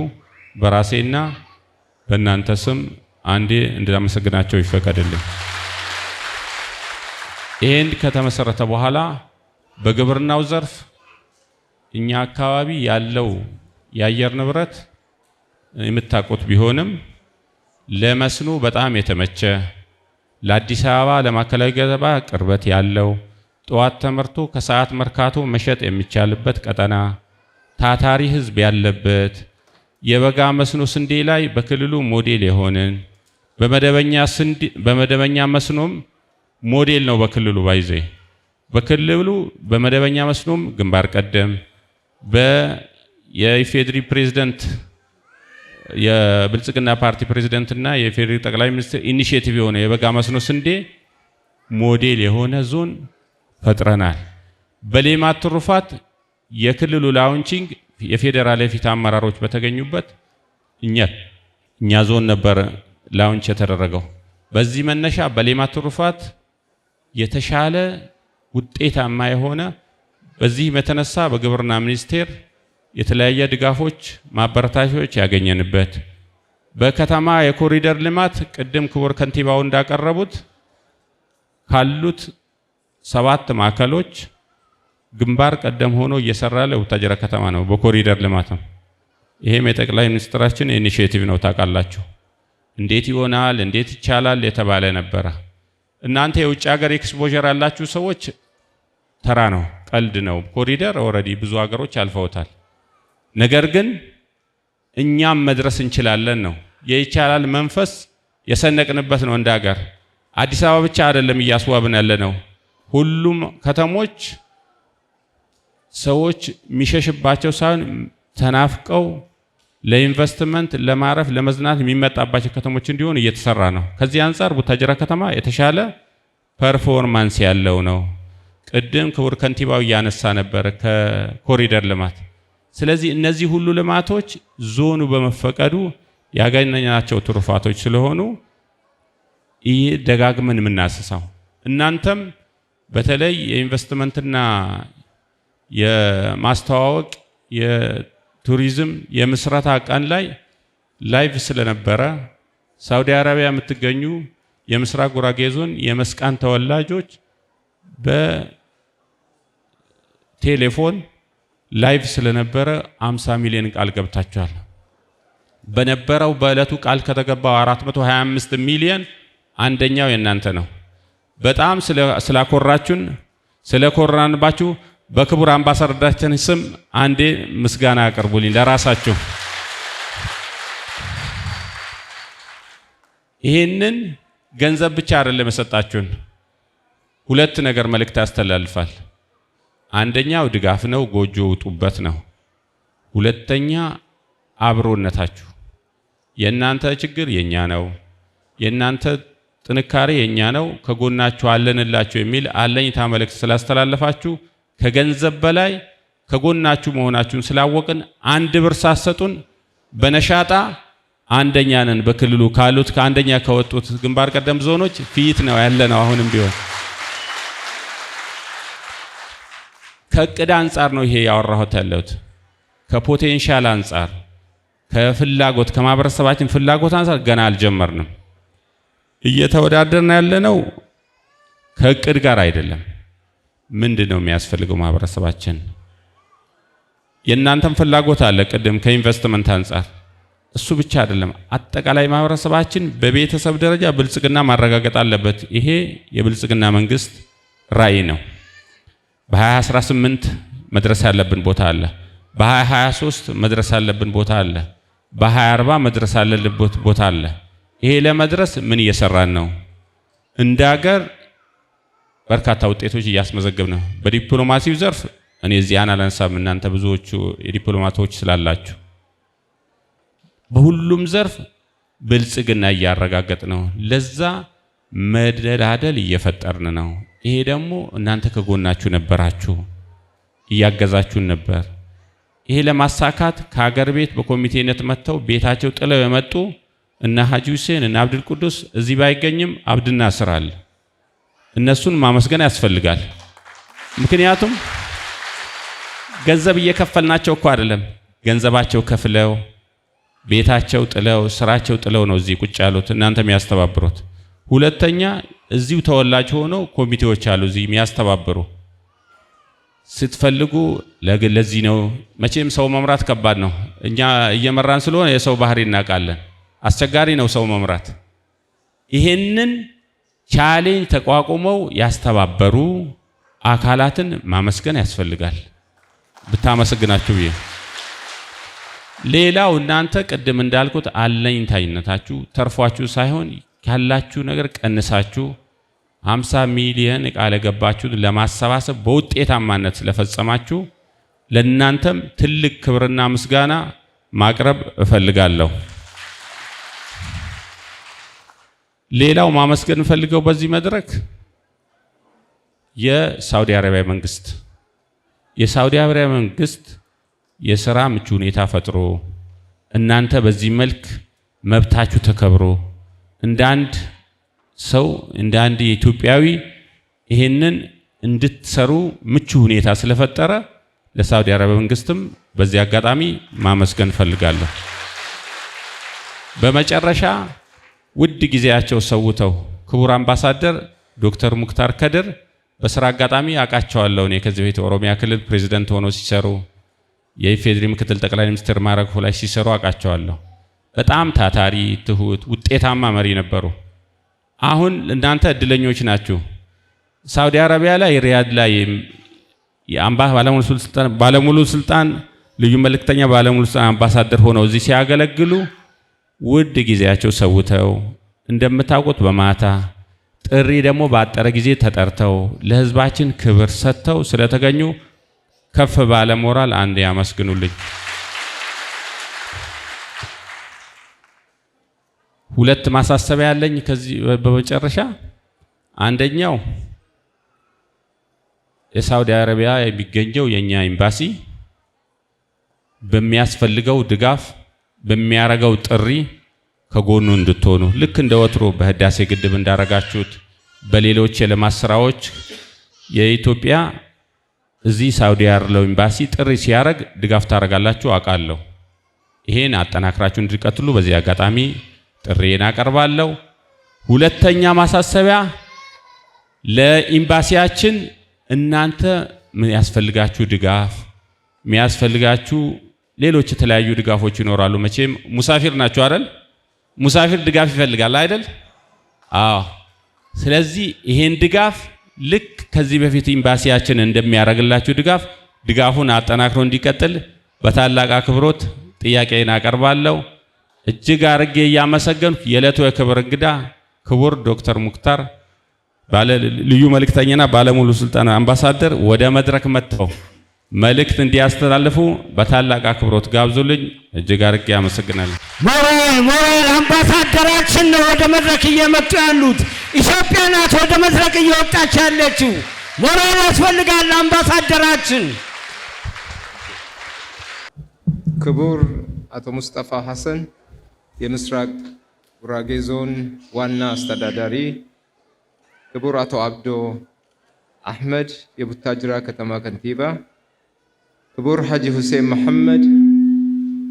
በራሴና በእናንተ ስም አንዴ እንድናመሰግናቸው ይፈቀድልኝ። ይህን ከተመሰረተ በኋላ በግብርናው ዘርፍ እኛ አካባቢ ያለው የአየር ንብረት የምታውቁት ቢሆንም ለመስኖ በጣም የተመቸ ለአዲስ አበባ ለማዕከላዊ ገበያ ቅርበት ያለው ጠዋት ተመርቶ ከሰዓት መርካቶ መሸጥ የሚቻልበት ቀጠና ታታሪ ህዝብ ያለበት የበጋ መስኖ ስንዴ ላይ በክልሉ ሞዴል የሆነን በመደበኛ መስኖም ሞዴል ነው በክልሉ ባይዜ በክልሉ በመደበኛ መስኖም ግንባር ቀደም የኢፌድሪ ፕሬዝዳንት የብልጽግና ፓርቲ ፕሬዝዳንትና የኢፌድሪ ጠቅላይ ሚኒስትር ኢኒሺዬቲቭ የሆነ የበጋ መስኖ ስንዴ ሞዴል የሆነ ዞን ፈጥረናል። በሌማት ትሩፋት የክልሉ ላውንቺንግ የፌዴራል የፊት አመራሮች በተገኙበት እኛ ዞን ነበር ላውንች የተደረገው። በዚህ መነሻ በሌማት ትሩፋት የተሻለ ውጤታማ የሆነ በዚህ የተነሳ በግብርና ሚኒስቴር የተለያየ ድጋፎች ማበረታቻዎች ያገኘንበት በከተማ የኮሪደር ልማት ቅድም ክቡር ከንቲባው እንዳቀረቡት ካሉት 7 ማዕከሎች ግንባር ቀደም ሆኖ እየሰራ ያለው ቡታጅራ ከተማ ነው በኮሪደር ልማት ነው። ይሄም የጠቅላይ ሚኒስትራችን ኢኒሺዬቲቭ ነው። ታውቃላችሁ እንዴት ይሆናል እንዴት ይቻላል የተባለ ነበር። እናንተ የውጭ ሀገር ኤክስፖዠር ያላችሁ ሰዎች ተራ ነው ቀልድ ነው። ኮሪደር ኦሬዲ ብዙ ሀገሮች አልፈውታል። ነገር ግን እኛም መድረስ እንችላለን ነው የይቻላል መንፈስ የሰነቅንበት ነው። እንደ ሀገር አዲስ አበባ ብቻ አይደለም እያስዋብን ያለ ነው። ሁሉም ከተሞች ሰዎች የሚሸሽባቸው ሳይሆን ተናፍቀው ለኢንቨስትመንት ለማረፍ ለመዝናት የሚመጣባቸው ከተሞች እንዲሆን እየተሰራ ነው። ከዚህ አንፃር ቡታጅራ ከተማ የተሻለ ፐርፎርማንስ ያለው ነው። ቅድም ክቡር ከንቲባው እያነሳ ነበር ከኮሪደር ልማት። ስለዚህ እነዚህ ሁሉ ልማቶች ዞኑ በመፈቀዱ ያገኘናቸው ትሩፋቶች ስለሆኑ ይህ ደጋግመን የምናስሳው እናንተም በተለይ የኢንቨስትመንትና የማስተዋወቅ የቱሪዝም የምስረታ ቀን ላይ ላይቭ ስለነበረ ሳውዲ አረቢያ የምትገኙ የምስራቅ ጉራጌ ዞን የመስቃን ተወላጆች በቴሌፎን ላይቭ ስለነበረ 50 ሚሊዮን ቃል ገብታችኋል። በነበረው በእለቱ ቃል ከተገባው 425 ሚሊዮን አንደኛው የእናንተ ነው። በጣም ስላኮራችሁን ስለኮራንባችሁ በክቡር አምባሳደራችን ስም አንዴ ምስጋና አቅርቡልኝ ለራሳችሁ። ይሄንን ገንዘብ ብቻ አይደለም የሰጣችሁን፣ 2 ነገር መልእክት ያስተላልፋል። አንደኛው ድጋፍ ነው፣ ጎጆ ውጡበት ነው። 2ኛ አብሮነታችሁ፣ የእናንተ ችግር የኛ ነው፣ የእናንተ ጥንካሬ የኛ ነው፣ ከጎናችሁ አለንላችሁ የሚል አለኝታ መልእክት ስላስተላለፋችሁ ከገንዘብ በላይ ከጎናችሁ መሆናችሁን ስላወቅን 1 ብር ሳሰጡን በነሻጣ አንደኛ ነን። በክልሉ ካሉት ከአንደኛ ከወጡት ግንባር ቀደም ዞኖች ፊት ነው ያለነው። አሁንም ቢሆን ከእቅድ አንጻር ነው ይሄ ያወራሁት ያለሁት። ከፖቴንሻል አንጻር ከፍላጎት ከማህበረሰባችን ፍላጎት አንጻር ገና አልጀመርንም። እየተወዳደርን ያለነው ከእቅድ ጋር አይደለም። ምንድነው የሚያስፈልገው ማህበረሰባችን? የእናንተም ፍላጎት አለ ቅድም ከኢንቨስትመንት አንጻር እሱ ብቻ አይደለም። አጠቃላይ ማህበረሰባችን በቤተሰብ ደረጃ ብልጽግና ማረጋገጥ አለበት። ይሄ የብልጽግና መንግስት ራዕይ ነው። በ2018 መድረስ ያለብን ቦታ አለ። በ2023 መድረስ ያለብን ቦታ አለ። በ2040 መድረስ ያለብን ቦታ አለ። ይሄ ለመድረስ ምን እየሰራን ነው? እንደ ሀገር በርካታ ውጤቶች እያስመዘገብን ነው። በዲፕሎማሲው ዘርፍ እኔ እዚያን አላነሳም፣ እናንተ ብዙዎቹ የዲፕሎማቶች ስላላችሁ። በሁሉም ዘርፍ ብልጽግና እያረጋገጥ ነው። ለዛ መደላደል እየፈጠርን ነው። ይሄ ደግሞ እናንተ ከጎናችሁ ነበራችሁ፣ እያገዛችሁን ነበር። ይሄ ለማሳካት ከሀገር ቤት በኮሚቴነት መጥተው ቤታቸው ጥለው የመጡ እና ሀጂ ሁሴን እና አብዱል ቁዱስ እዚህ ባይገኝም አብድና ስራል እነሱን ማመስገን ያስፈልጋል። ምክንያቱም ገንዘብ እየከፈልናቸው እኮ አይደለም፣ ገንዘባቸው ከፍለው ቤታቸው ጥለው ስራቸው ጥለው ነው እዚህ ቁጭ ያሉት እናንተ የሚያስተባብሩት። ሁለተኛ እዚሁ ተወላጅ ሆነው ኮሚቴዎች አሉ እዚህ የሚያስተባብሩ። ስትፈልጉ ለዚህ ነው መቼም ሰው መምራት ከባድ ነው። እኛ እየመራን ስለሆነ የሰው ባህሪ እናውቃለን። አስቸጋሪ ነው ሰው መምራት። ይሄንን ቻሌንጅ ተቋቁመው ያስተባበሩ አካላትን ማመስገን ያስፈልጋል። ብታመሰግናችሁ ብዬ ሌላው እናንተ ቅድም እንዳልኩት አለኝታይነታችሁ ተርፏችሁ ሳይሆን ካላችሁ ነገር ቀንሳችሁ 50 ሚሊዮን ቃል ገባችሁ ለማሰባሰብ በውጤታማነት ስለፈጸማችሁ ለእናንተም ትልቅ ክብርና ምስጋና ማቅረብ እፈልጋለሁ። ሌላው ማመስገን ፈልገው በዚህ መድረክ የሳውዲ አረቢያ መንግስት የሥራ ምቹ ሁኔታ ፈጥሮ እናንተ በዚህ መልክ መብታችሁ ተከብሮ እንደ አንድ ሰው እንደ አንድ ኢትዮጵያዊ ይሄንን እንድትሰሩ ምቹ ሁኔታ ስለፈጠረ ለሳውዲ አረቢያ መንግስትም በዚህ አጋጣሚ ማመስገን ፈልጋለሁ። በመጨረሻ ውድ ጊዜያቸው ሰውተው ክቡር አምባሳደር ዶክተር ሙክታር ከድር በስራ አጋጣሚ አቃቸዋለሁ። እኔ ከዚህ በፊት ኦሮሚያ ክልል ፕሬዝዳንት ሆኖ ሲሰሩ የኢፌዴሪ ምክትል ጠቅላይ ሚኒስትር ማዕረግ ላይ ሲሰሩ አቃቸዋለሁ። በጣም ታታሪ፣ ትሁት፣ ውጤታማ መሪ ነበሩ። አሁን እናንተ እድለኞች ናችሁ። ሳውዲ አረቢያ ላይ ሪያድ ላይ ባለሙሉ ስልጣን ልዩ መልእክተኛ ባለሙሉ ስልጣን አምባሳደር ሆነው እዚህ ሲያገለግሉ ውድ ጊዜያቸው ሰውተው እንደምታውቁት በማታ ጥሪ ደግሞ ባጠረ ጊዜ ተጠርተው ለህዝባችን ክብር ሰጥተው ስለተገኙ ከፍ ባለ ሞራል አንድ ያመስግኑልኝ። ሁለት ማሳሰቢያ ያለኝ ከዚህ በመጨረሻ አንደኛው የሳውዲ አረቢያ የሚገኘው የኛ ኤምባሲ በሚያስፈልገው ድጋፍ በሚያረጋው ጥሪ ከጎኑ እንድትሆኑ ልክ እንደ ወትሮ በህዳሴ ግድብ እንዳረጋችሁት በሌሎች የልማት ስራዎች የኢትዮጵያ እዚህ ሳውዲ ያለው ኤምባሲ ጥሪ ሲያረግ ድጋፍ ታረጋላችሁ አውቃለሁ። ይሄን አጠናክራችሁ እንድትቀጥሉ በዚህ አጋጣሚ ጥሪዬን አቀርባለሁ። ሁለተኛ ማሳሰቢያ ለኤምባሲያችን እናንተ ምን ያስፈልጋችሁ ድጋፍ የሚያስፈልጋችሁ ሌሎች የተለያዩ ድጋፎች ይኖራሉ። መቼም ሙሳፊር ናችሁ አይደል? ሙሳፊር ድጋፍ ይፈልጋል አይደል? አዎ። ስለዚህ ይሄን ድጋፍ ልክ ከዚህ በፊት ኤምባሲያችን እንደሚያደርግላችሁ ድጋፉን አጠናክሮ እንዲቀጥል በታላቅ አክብሮት ጥያቄን አቀርባለሁ። እጅግ አርጌ እያመሰገንኩ የዕለቱ የክብር እንግዳ ክቡር ዶክተር ሙክታር ልዩ መልእክተኛና ባለሙሉ ስልጣን አምባሳደር ወደ መድረክ መጥተው መልእክት እንዲያስተላልፉ በታላቅ አክብሮት ጋብዙልኝ። እጅግ አርጌ አመሰግናለሁ። ሞራል አምባሳደራችን ነው ወደ መድረክ እየመጡ ያሉት። ኢትዮጵያ ናት ወደ መድረክ እየወጣች ያለችው። ሞራል ያስፈልጋል አምባሳደራችን። ክቡር አቶ ሙስጠፋ ሐሰን የምስራቅ ጉራጌ ዞን ዋና አስተዳዳሪ፣ ክቡር አቶ አብዶ አህመድ የቡታጅራ ከተማ ከንቲባ፣ ክቡር ሀጂ ሁሴን መሐመድ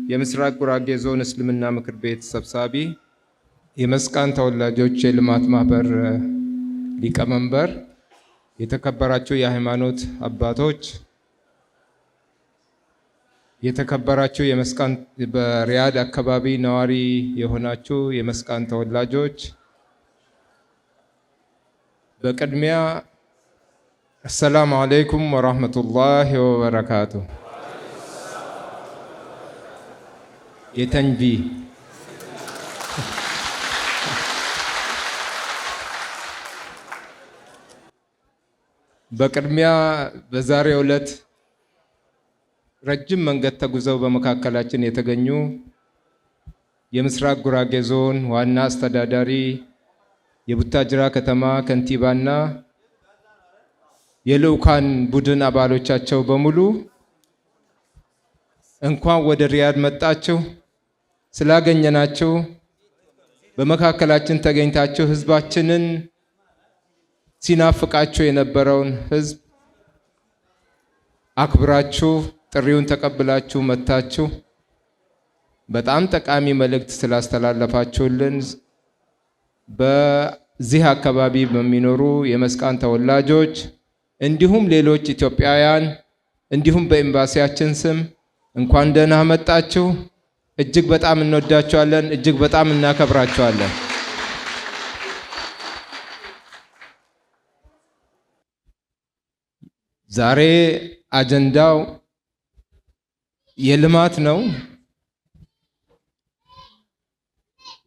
የምስራቅ ጉራጌ ዞን እስልምና ምክር ቤት ሰብሳቢ፣ የመስቃን ተወላጆች የልማት ማህበር ሊቀመንበር፣ የተከበራችሁ የሃይማኖት አባቶች፣ የተከበራችሁ የመስቃን በሪያድ አካባቢ ነዋሪ የሆናችሁ የመስቃን ተወላጆች፣ በቅድሚያ السلام عليكم ورحمة الله وبركاته. የተንቢ በቅድሚያ በዛሬው ዕለት ረጅም መንገድ ተጉዘው በመካከላችን የተገኙ የምስራቅ ጉራጌ ዞን ዋና አስተዳዳሪ የቡታጅራ ከተማ ከንቲባና የልኡካን ቡድን አባሎቻቸው በሙሉ እንኳን ወደ ሪያድ መጣችሁ። ስላገኘናችሁ በመካከላችን ተገኝታችሁ ህዝባችንን ሲናፍቃችሁ የነበረውን ህዝብ አክብራችሁ ጥሪውን ተቀብላችሁ መጣችሁ። በጣም ጠቃሚ መልእክት ስላስተላለፋችሁልን በዚህ አካባቢ በሚኖሩ የመስቃን ተወላጆች እንዲሁም ሌሎች ኢትዮጵያውያን እንዲሁም በኤምባሲያችን ስም እንኳን ደህና መጣችሁ። እጅግ በጣም እንወዳችኋለን፣ እጅግ በጣም እናከብራችኋለን። ዛሬ አጀንዳው የልማት ነው።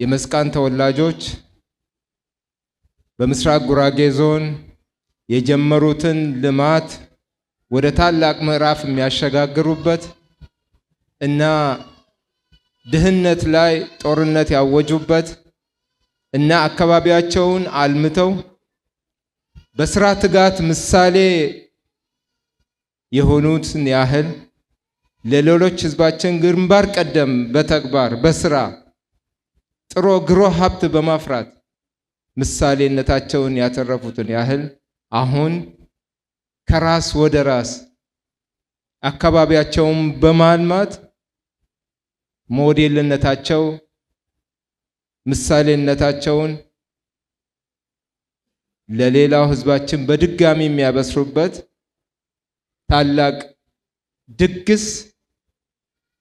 የመስቃን ተወላጆች በምስራቅ ጉራጌ ዞን የጀመሩትን ልማት ወደ ታላቅ ምዕራፍ የሚያሸጋግሩበት እና ድህነት ላይ ጦርነት ያወጁበት እና አካባቢያቸውን አልምተው በስራ ትጋት ምሳሌ የሆኑትን ያህል ለሌሎች ህዝባችን ግንባር ቀደም በተግባር በስራ ጥሮ ግሮ ሀብት በማፍራት ምሳሌነታቸውን ያተረፉትን ያህል አሁን ከራስ ወደ ራስ አካባቢያቸውን በማልማት ሞዴልነታቸው ምሳሌነታቸውን ለሌላው ህዝባችን በድጋሚ የሚያበስሩበት ታላቅ ድግስ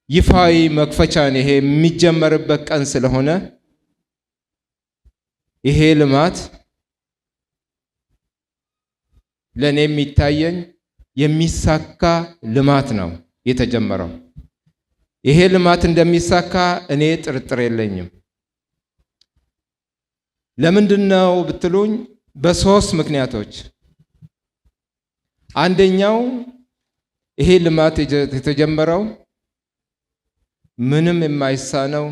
ይፋዊ መክፈቻን ይሄ የሚጀመርበት ቀን ስለሆነ ይሄ ልማት ለኔ የሚታየኝ የሚሳካ ልማት ነው የተጀመረው። ይሄ ልማት እንደሚሳካ እኔ ጥርጥር የለኝም። ለምንድነው ብትሉኝ በሶስት ምክንያቶች። አንደኛው ይሄ ልማት የተጀመረው ምንም የማይሳነው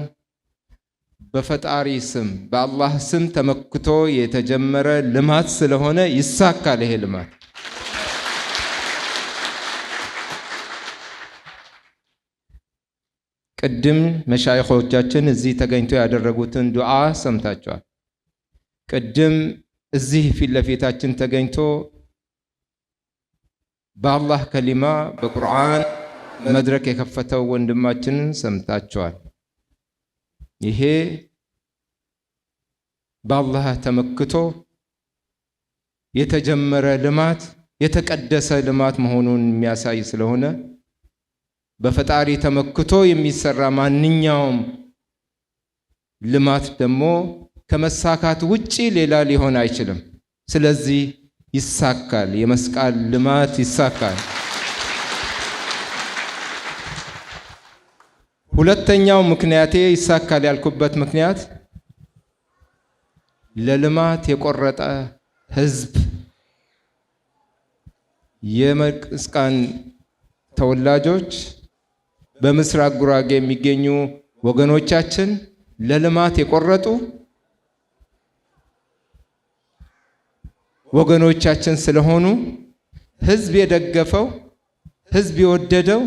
በፈጣሪ ስም በአላህ ስም ተመክቶ የተጀመረ ልማት ስለሆነ ይሳካል ይሄ ልማት። ቅድም መሻይኾቻችን እዚህ ተገኝተው ያደረጉትን ዱዓ ሰምታችኋል። ቅድም እዚህ ፊት ለፊታችን ተገኝቶ በአላህ ከሊማ በቁርአን መድረክ የከፈተው ወንድማችንን ሰምታችኋል። ይሄ በአላህ ተመክቶ የተጀመረ ልማት የተቀደሰ ልማት መሆኑን የሚያሳይ ስለሆነ በፈጣሪ ተመክቶ የሚሰራ ማንኛውም ልማት ደግሞ ከመሳካት ውጪ ሌላ ሊሆን አይችልም። ስለዚህ ይሳካል፣ የመስቃን ልማት ይሳካል። ሁለተኛው ምክንያቴ ይሳካል ያልኩበት ምክንያት ለልማት የቆረጠ ህዝብ የመስቃን ተወላጆች በምስራቅ ጉራጌ የሚገኙ ወገኖቻችን ለልማት የቆረጡ ወገኖቻችን ስለሆኑ ህዝብ የደገፈው ህዝብ የወደደው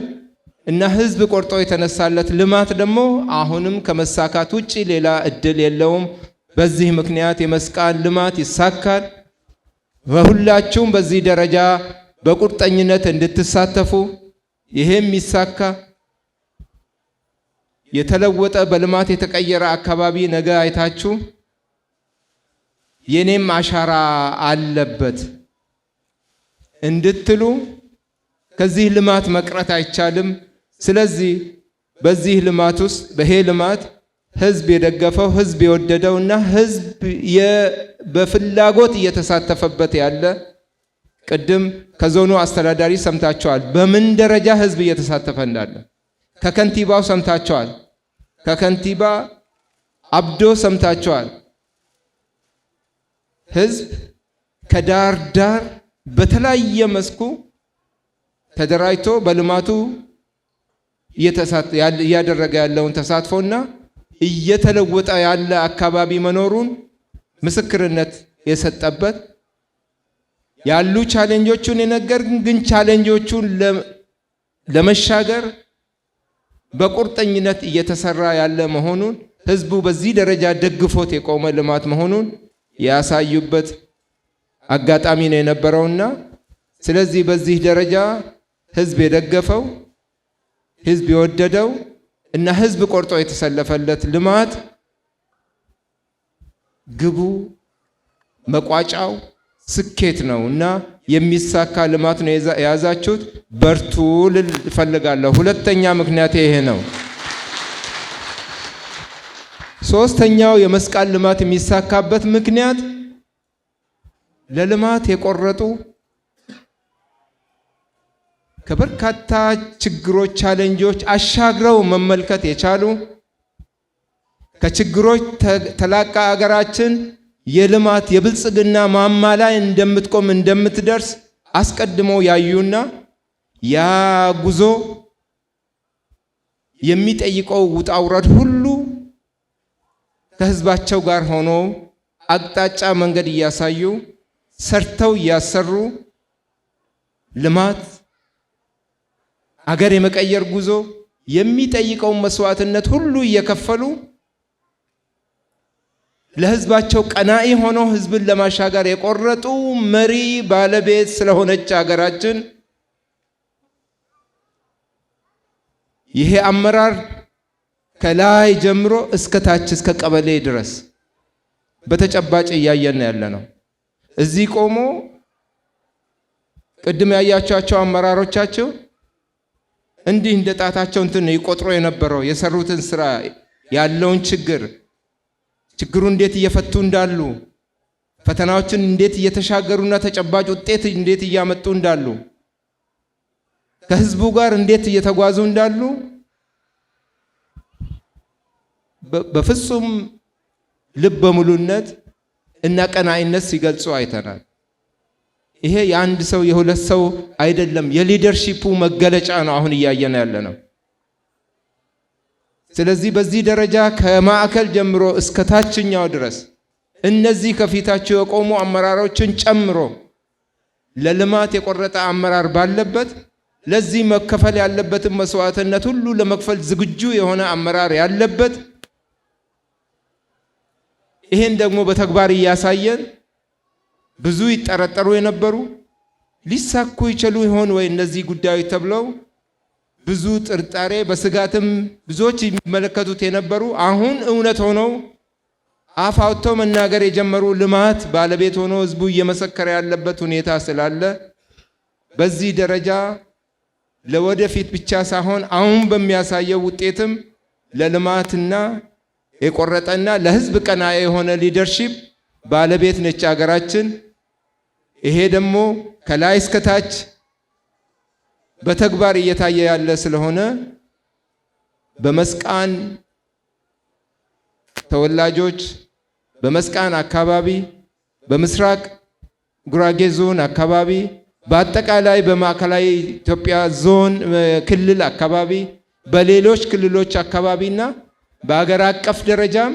እና ህዝብ ቆርጦ የተነሳለት ልማት ደግሞ አሁንም ከመሳካት ውጪ ሌላ እድል የለውም። በዚህ ምክንያት የመስቃን ልማት ይሳካል። በሁላችሁም በዚህ ደረጃ በቁርጠኝነት እንድትሳተፉ ይሄም ይሳካ። የተለወጠ በልማት የተቀየረ አካባቢ ነገ አይታችሁ የኔም አሻራ አለበት እንድትሉ ከዚህ ልማት መቅረት አይቻልም። ስለዚህ በዚህ ልማት ውስጥ በሄ ልማት ህዝብ የደገፈው ህዝብ የወደደውና ህዝብ በፍላጎት እየተሳተፈበት ያለ ቅድም ከዞኑ አስተዳዳሪ ሰምታቸዋል፣ በምን ደረጃ ህዝብ እየተሳተፈ እንዳለ። ከከንቲባው ሰምታቸዋል፣ ከከንቲባ አብዶ ሰምታቸዋል። ህዝብ ከዳር ዳር በተለያየ መስኩ ተደራጅቶ በልማቱ እያደረገ ያለውን ተሳትፎና እየተለወጠ ያለ አካባቢ መኖሩን ምስክርነት የሰጠበት ያሉ ቻሌንጆቹን የነገር ግን ቻሌንጆቹን ለመሻገር በቁርጠኝነት እየተሰራ ያለ መሆኑን ህዝቡ በዚህ ደረጃ ደግፎት የቆመ ልማት መሆኑን ያሳዩበት አጋጣሚ ነው የነበረውና ስለዚህ በዚህ ደረጃ ህዝብ የደገፈው ህዝብ የወደደው እና ህዝብ ቆርጦ የተሰለፈለት ልማት ግቡ መቋጫው ስኬት ነውና የሚሳካ ልማት ነው የያዛችሁት። በርቱ ልል እፈልጋለሁ። ሁለተኛ ምክንያት ይሄ ነው። ሶስተኛው የመስቃን ልማት የሚሳካበት ምክንያት ለልማት የቆረጡ ከበርካታ ችግሮች ቻሌንጆች አሻግረው መመልከት የቻሉ ከችግሮች ተላቃ አገራችን የልማት የብልጽግና ማማ ላይ እንደምትቆም እንደምትደርስ አስቀድመው ያዩና ያ ጉዞ የሚጠይቀው ውጣ ውረድ ሁሉ ከህዝባቸው ጋር ሆኖ አቅጣጫ መንገድ እያሳዩ ሰርተው እያሰሩ ልማት አገር የመቀየር ጉዞ የሚጠይቀው መስዋዕትነት ሁሉ እየከፈሉ ለህዝባቸው ቀናኢ ሆኖ ህዝብን ለማሻገር የቆረጡ መሪ ባለቤት ስለሆነች አገራችን ይሄ አመራር ከላይ ጀምሮ እስከ ታች እስከ ቀበሌ ድረስ በተጨባጭ እያየን ያለ ነው። እዚህ ቆሞ ቅድም ያያቻቸው አመራሮቻቸው እንዲህ እንደ ጣታቸው እንትን ይቆጥሮ የነበረው የሰሩትን ስራ ያለውን ችግሩ እንዴት እየፈቱ እንዳሉ ፈተናዎችን እንዴት እየተሻገሩና ተጨባጭ ውጤት እንዴት እያመጡ እንዳሉ ከህዝቡ ጋር እንዴት እየተጓዙ እንዳሉ በፍጹም ልበ ሙሉነት እና ቀናኢነት ሲገልጹ አይተናል። ይሄ የአንድ ሰው የሁለት ሰው አይደለም፣ የሊደርሺፑ መገለጫ ነው አሁን እያየን ያለ ነው። ስለዚህ በዚህ ደረጃ ከማዕከል ጀምሮ እስከ ታችኛው ድረስ እነዚህ ከፊታቸው የቆሙ አመራሮችን ጨምሮ ለልማት የቆረጠ አመራር ባለበት ለዚህ መከፈል ያለበትን መስዋዕትነት ሁሉ ለመክፈል ዝግጁ የሆነ አመራር ያለበት ይሄን ደግሞ በተግባር እያሳየን ብዙ ይጠረጠሩ የነበሩ ሊሳኩ ይችሉ ይሆን ወይ እነዚህ ጉዳዮች ተብለው ብዙ ጥርጣሬ በስጋትም ብዙዎች የሚመለከቱት የነበሩ አሁን እውነት ሆነው አፍ አውጥተው መናገር የጀመሩ ልማት ባለቤት ሆኖ ህዝቡ እየመሰከረ ያለበት ሁኔታ ስላለ በዚህ ደረጃ ለወደፊት ብቻ ሳይሆን አሁን በሚያሳየው ውጤትም ለልማትና የቆረጠና ለህዝብ ቀናኢ የሆነ ሊደርሺፕ ባለቤት ነች አገራችን። ይሄ ደግሞ ከላይ እስከ ታች በተግባር እየታየ ያለ ስለሆነ በመስቃን ተወላጆች በመስቃን አካባቢ በምስራቅ ጉራጌ ዞን አካባቢ በአጠቃላይ በማዕከላዊ ኢትዮጵያ ዞን ክልል አካባቢ በሌሎች ክልሎች አካባቢና በአገር አቀፍ ደረጃም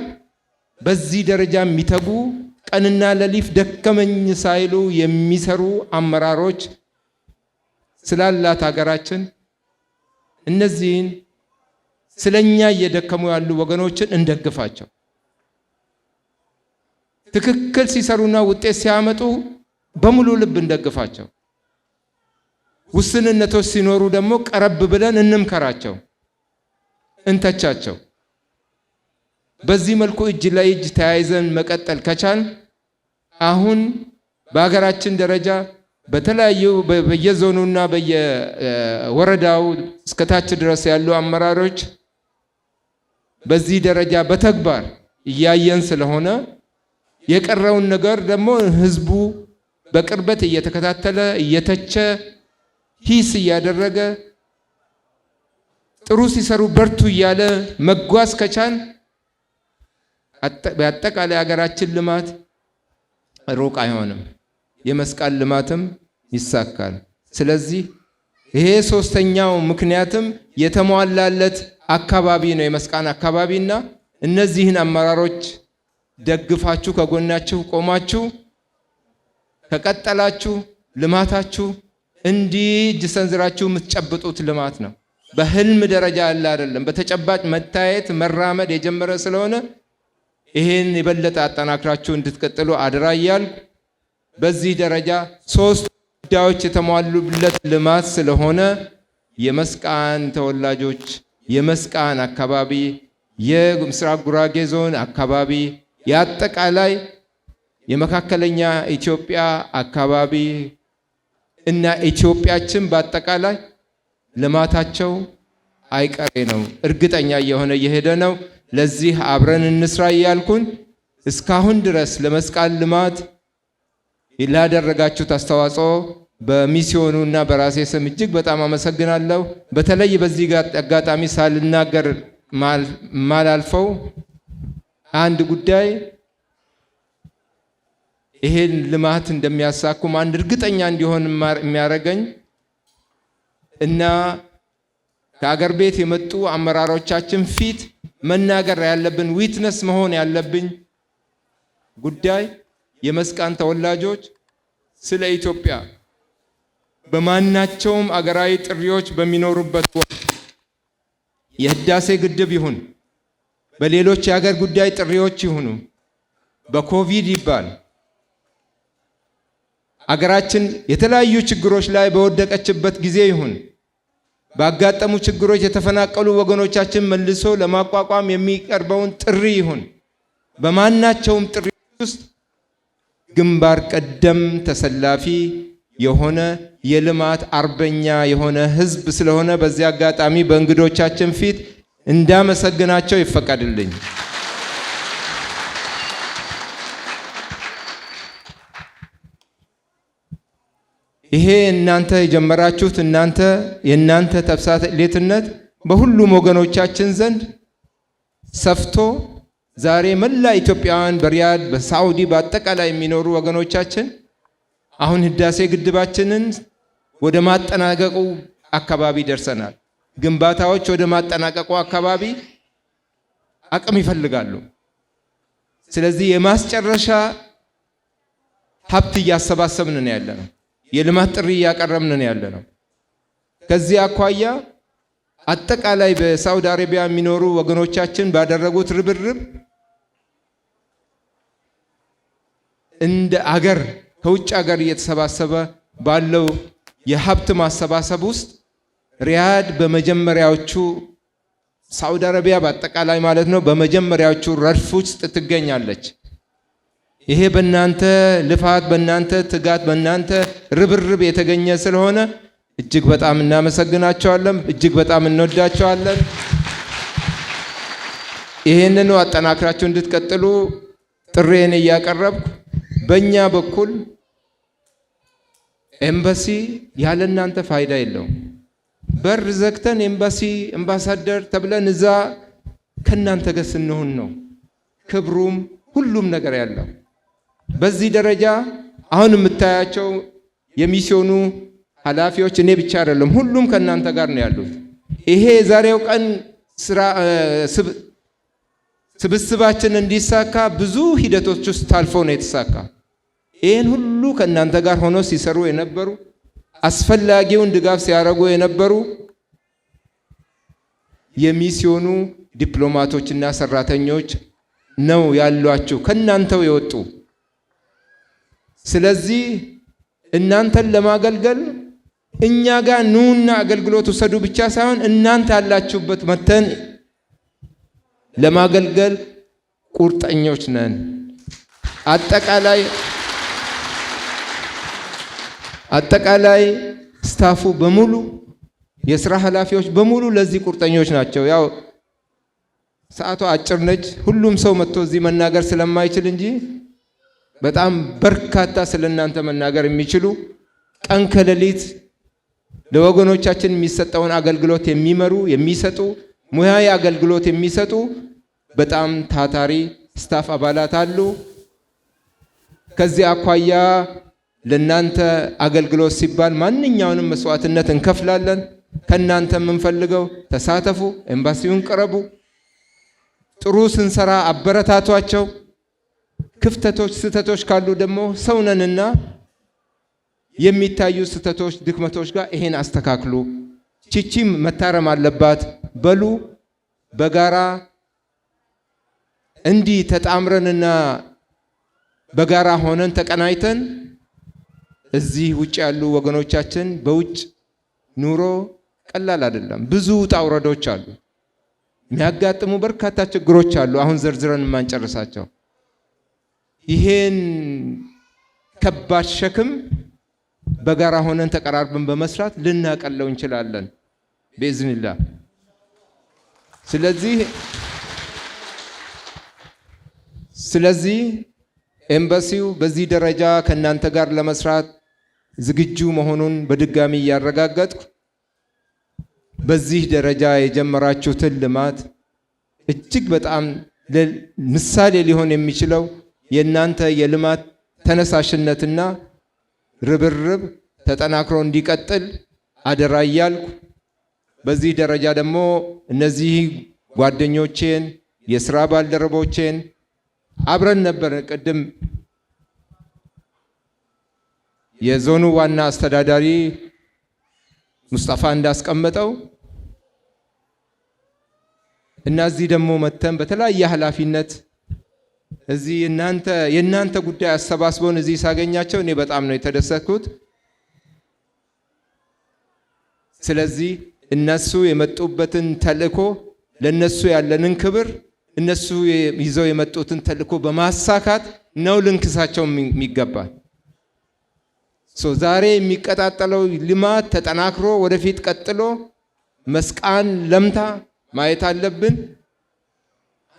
በዚህ ደረጃ የሚተጉ ቀንና ሌሊት ደከመኝ ሳይሉ የሚሰሩ አመራሮች ስላላት ሀገራችን እነዚህን ስለኛ እየደከሙ ያሉ ወገኖችን እንደግፋቸው። ትክክል ሲሰሩና ውጤት ሲያመጡ በሙሉ ልብ እንደግፋቸው። ውስንነቶች ሲኖሩ ደግሞ ቀረብ ብለን እንምከራቸው፣ እንተቻቸው። በዚህ መልኩ እጅ ለእጅ ተያይዘን መቀጠል ከቻል አሁን በሀገራችን ደረጃ በተለያዩ በየዞኑና በየወረዳው እስከታች ድረስ ያሉ አመራሮች በዚህ ደረጃ በተግባር እያየን ስለሆነ የቀረውን ነገር ደግሞ ህዝቡ በቅርበት እየተከታተለ እየተቸ ሂስ እያደረገ ጥሩ ሲሰሩ በርቱ እያለ መጓዝ ከቻል በአጠቃላይ ሀገራችን ልማት ሩቅ አይሆንም፣ የመስቀል ልማትም ይሳካል። ስለዚህ ይሄ ሶስተኛው ምክንያትም የተሟላለት አካባቢ ነው የመስቃን አካባቢና እነዚህን አመራሮች ደግፋችሁ ከጎናችሁ ቆማችሁ ከቀጠላችሁ ልማታችሁ እንዲህ እጅ ሰንዝራችሁ የምትጨብጡት ልማት ነው። በህልም ደረጃ ያለ አይደለም፣ በተጨባጭ መታየት መራመድ የጀመረ ስለሆነ ይሄን የበለጠ አጠናክራችሁ እንድትቀጥሉ አደራ እያልኩ በዚህ ደረጃ ሶስት ጉዳዮች የተሟሉለት ልማት ስለሆነ የመስቃን ተወላጆች የመስቃን አካባቢ የምስራቅ ጉራጌ ዞን አካባቢ የአጠቃላይ የመካከለኛ ኢትዮጵያ አካባቢ እና ኢትዮጵያችን በአጠቃላይ ልማታቸው አይቀሬ ነው፣ እርግጠኛ የሆነ እየሄደ ነው። ለዚህ አብረን እንስራ እያልኩኝ እስካሁን ድረስ ለመስቃን ልማት ላደረጋችሁት አስተዋጽኦ በሚስዮኑ እና በራሴ ስም እጅግ በጣም አመሰግናለሁ። በተለይ በዚህ አጋጣሚ ሳልናገር ማላልፈው አንድ ጉዳይ ይሄን ልማት እንደሚያሳኩም አንድ እርግጠኛ እንዲሆን የሚያደርገኝ እና ከአገር ቤት የመጡ አመራሮቻችን ፊት መናገር ያለብን ዊትነስ መሆን ያለብኝ ጉዳይ የመስቃን ተወላጆች ስለ ኢትዮጵያ በማናቸውም አገራዊ ጥሪዎች በሚኖሩበት ወቅት የህዳሴ ግድብ ይሁን በሌሎች የሀገር ጉዳይ ጥሪዎች ይሁኑ በኮቪድ ይባል አገራችን የተለያዩ ችግሮች ላይ በወደቀችበት ጊዜ ይሁን ባጋጠሙ ችግሮች የተፈናቀሉ ወገኖቻችን መልሶ ለማቋቋም የሚቀርበውን ጥሪ ይሁን በማናቸውም ጥሪ ውስጥ ግንባር ቀደም ተሰላፊ የሆነ የልማት አርበኛ የሆነ ህዝብ ስለሆነ በዚህ አጋጣሚ በእንግዶቻችን ፊት እንዳመሰግናቸው ይፈቀድልኝ። ይሄ እናንተ የጀመራችሁት የእናንተ ተምሳሌትነት በሁሉም ወገኖቻችን ዘንድ ሰፍቶ ዛሬ መላ ኢትዮጵያውያን በሪያድ በሳዑዲ በአጠቃላይ የሚኖሩ ወገኖቻችን አሁን ህዳሴ ግድባችንን ወደ ማጠናቀቁ አካባቢ ደርሰናል። ግንባታዎች ወደ ማጠናቀቁ አካባቢ አቅም ይፈልጋሉ። ስለዚህ የማስጨረሻ ሀብት እያሰባሰብን ነው ያለነው። የልማት ጥሪ እያቀረብን ነው ያለነው። ከዚህ አኳያ አጠቃላይ በሳውዲ አረቢያ የሚኖሩ ወገኖቻችን ባደረጉት ርብርብ እንደ አገር ከውጭ አገር እየተሰባሰበ ባለው የሀብት ማሰባሰብ ውስጥ ሪያድ በመጀመሪያዎቹ ሳውዲ አረቢያ በአጠቃላይ ማለት ነው በመጀመሪያዎቹ ረድፍ ውስጥ ትገኛለች። ይሄ በእናንተ ልፋት በእናንተ ትጋት በእናንተ ርብርብ የተገኘ ስለሆነ እጅግ በጣም እናመሰግናቸዋለን፣ እጅግ በጣም እንወዳቸዋለን። ይሄንን አጠናክራችሁ እንድትቀጥሉ ጥሬን እያቀረብኩ በእኛ በኩል ኤምባሲ ያለ እናንተ ፋይዳ የለውም። በር ዘግተን ኤምባሲ አምባሳደር ተብለን እዛ ከእናንተ ጋር ስንሆን ነው ክብሩም ሁሉም ነገር ያለው። በዚህ ደረጃ አሁን የምታያቸው የሚስዮኑ ኃላፊዎች እኔ ብቻ አይደለም፣ ሁሉም ከእናንተ ጋር ነው ያሉት። ይሄ የዛሬው ቀን ስብስባችን እንዲሳካ ብዙ ሂደቶች ውስጥ ታልፎ ነው የተሳካ። ይህን ሁሉ ከእናንተ ጋር ሆኖ ሲሰሩ የነበሩ አስፈላጊውን ድጋፍ ሲያደርጉ የነበሩ የሚስዮኑ ዲፕሎማቶችና ሰራተኞች ነው ያሏችሁ ከእናንተው የወጡ። ስለዚህ እናንተን ለማገልገል እኛ ጋር ኑና አገልግሎት ውሰዱ ብቻ ሳይሆን እናንተ ያላችሁበት መተን ለማገልገል ቁርጠኞች ነን። አጠቃላይ ስታፉ በሙሉ የሥራ ኃላፊዎች በሙሉ ለዚህ ቁርጠኞች ናቸው። ያው ሰዓቷ አጭር ነች፣ ሁሉም ሰው መጥቶ እዚህ መናገር ስለማይችል እንጂ በጣም በርካታ ስለናንተ መናገር የሚችሉ ቀን ከሌሊት ለወገኖቻችን የሚሰጠውን አገልግሎት የሚመሩ የሚሰጡ ሙያዊ አገልግሎት የሚሰጡ በጣም ታታሪ ስታፍ አባላት አሉ። ከዚህ አኳያ ለናንተ አገልግሎት ሲባል ማንኛውንም መስዋዕትነት እንከፍላለን። ከናንተ የምንፈልገው ተሳተፉ፣ ኤምባሲውን ቅረቡ፣ ጥሩ ስንሰራ አበረታቷቸው። ክፍተቶች ስህተቶች ካሉ ደግሞ ሰውነንና የሚታዩ ስህተቶች ድክመቶች ጋር ይሄን አስተካክሉ፣ ቺቺም መታረም አለባት በሉ። በጋራ እንዲህ ተጣምረንና በጋራ ሆነን ተቀናይተን እዚህ ውጭ ያሉ ወገኖቻችን በውጭ ኑሮ ቀላል አይደለም። ብዙ ውጣ ውረዶች አሉ፣ የሚያጋጥሙ በርካታ ችግሮች አሉ፣ አሁን ዘርዝረን የማንጨርሳቸው። ይሄን ከባድ ሸክም በጋራ ሆነን ተቀራርበን በመስራት ልናቀለው እንችላለን በኢዝኒላህ። ስለዚህ ኤምባሲው በዚህ ደረጃ ከናንተ ጋር ለመስራት ዝግጁ መሆኑን በድጋሚ እያረጋገጥኩ በዚህ ደረጃ የጀመራችሁትን ልማት እጅግ በጣም ምሳሌ ሊሆን የሚችለው የናንተ የልማት ተነሳሽነትና ርብርብ ተጠናክሮ እንዲቀጥል አደራ እያልኩ በዚህ ደረጃ ደግሞ እነዚህ ጓደኞቼን የሥራ ባልደረቦቼን አብረን ነበር ቅድም የዞኑ ዋና አስተዳዳሪ ሙስጠፋ እንዳስቀመጠው እና እዚህ ደግሞ መተን በተለያየ ኃላፊነት እዚህ የናንተ ጉዳይ አሰባስበውን እዚህ ሳገኛቸው እኔ በጣም ነው የተደሰትኩት። ስለዚህ እነሱ የመጡበትን ተልእኮ ለነሱ ያለንን ክብር እነሱ ይዘው የመጡትን ተልእኮ በማሳካት ነው ልንክሳቸው የሚገባል። ዛሬ የሚቀጣጠለው ልማት ተጠናክሮ ወደፊት ቀጥሎ መስቃን ለምታ ማየት አለብን።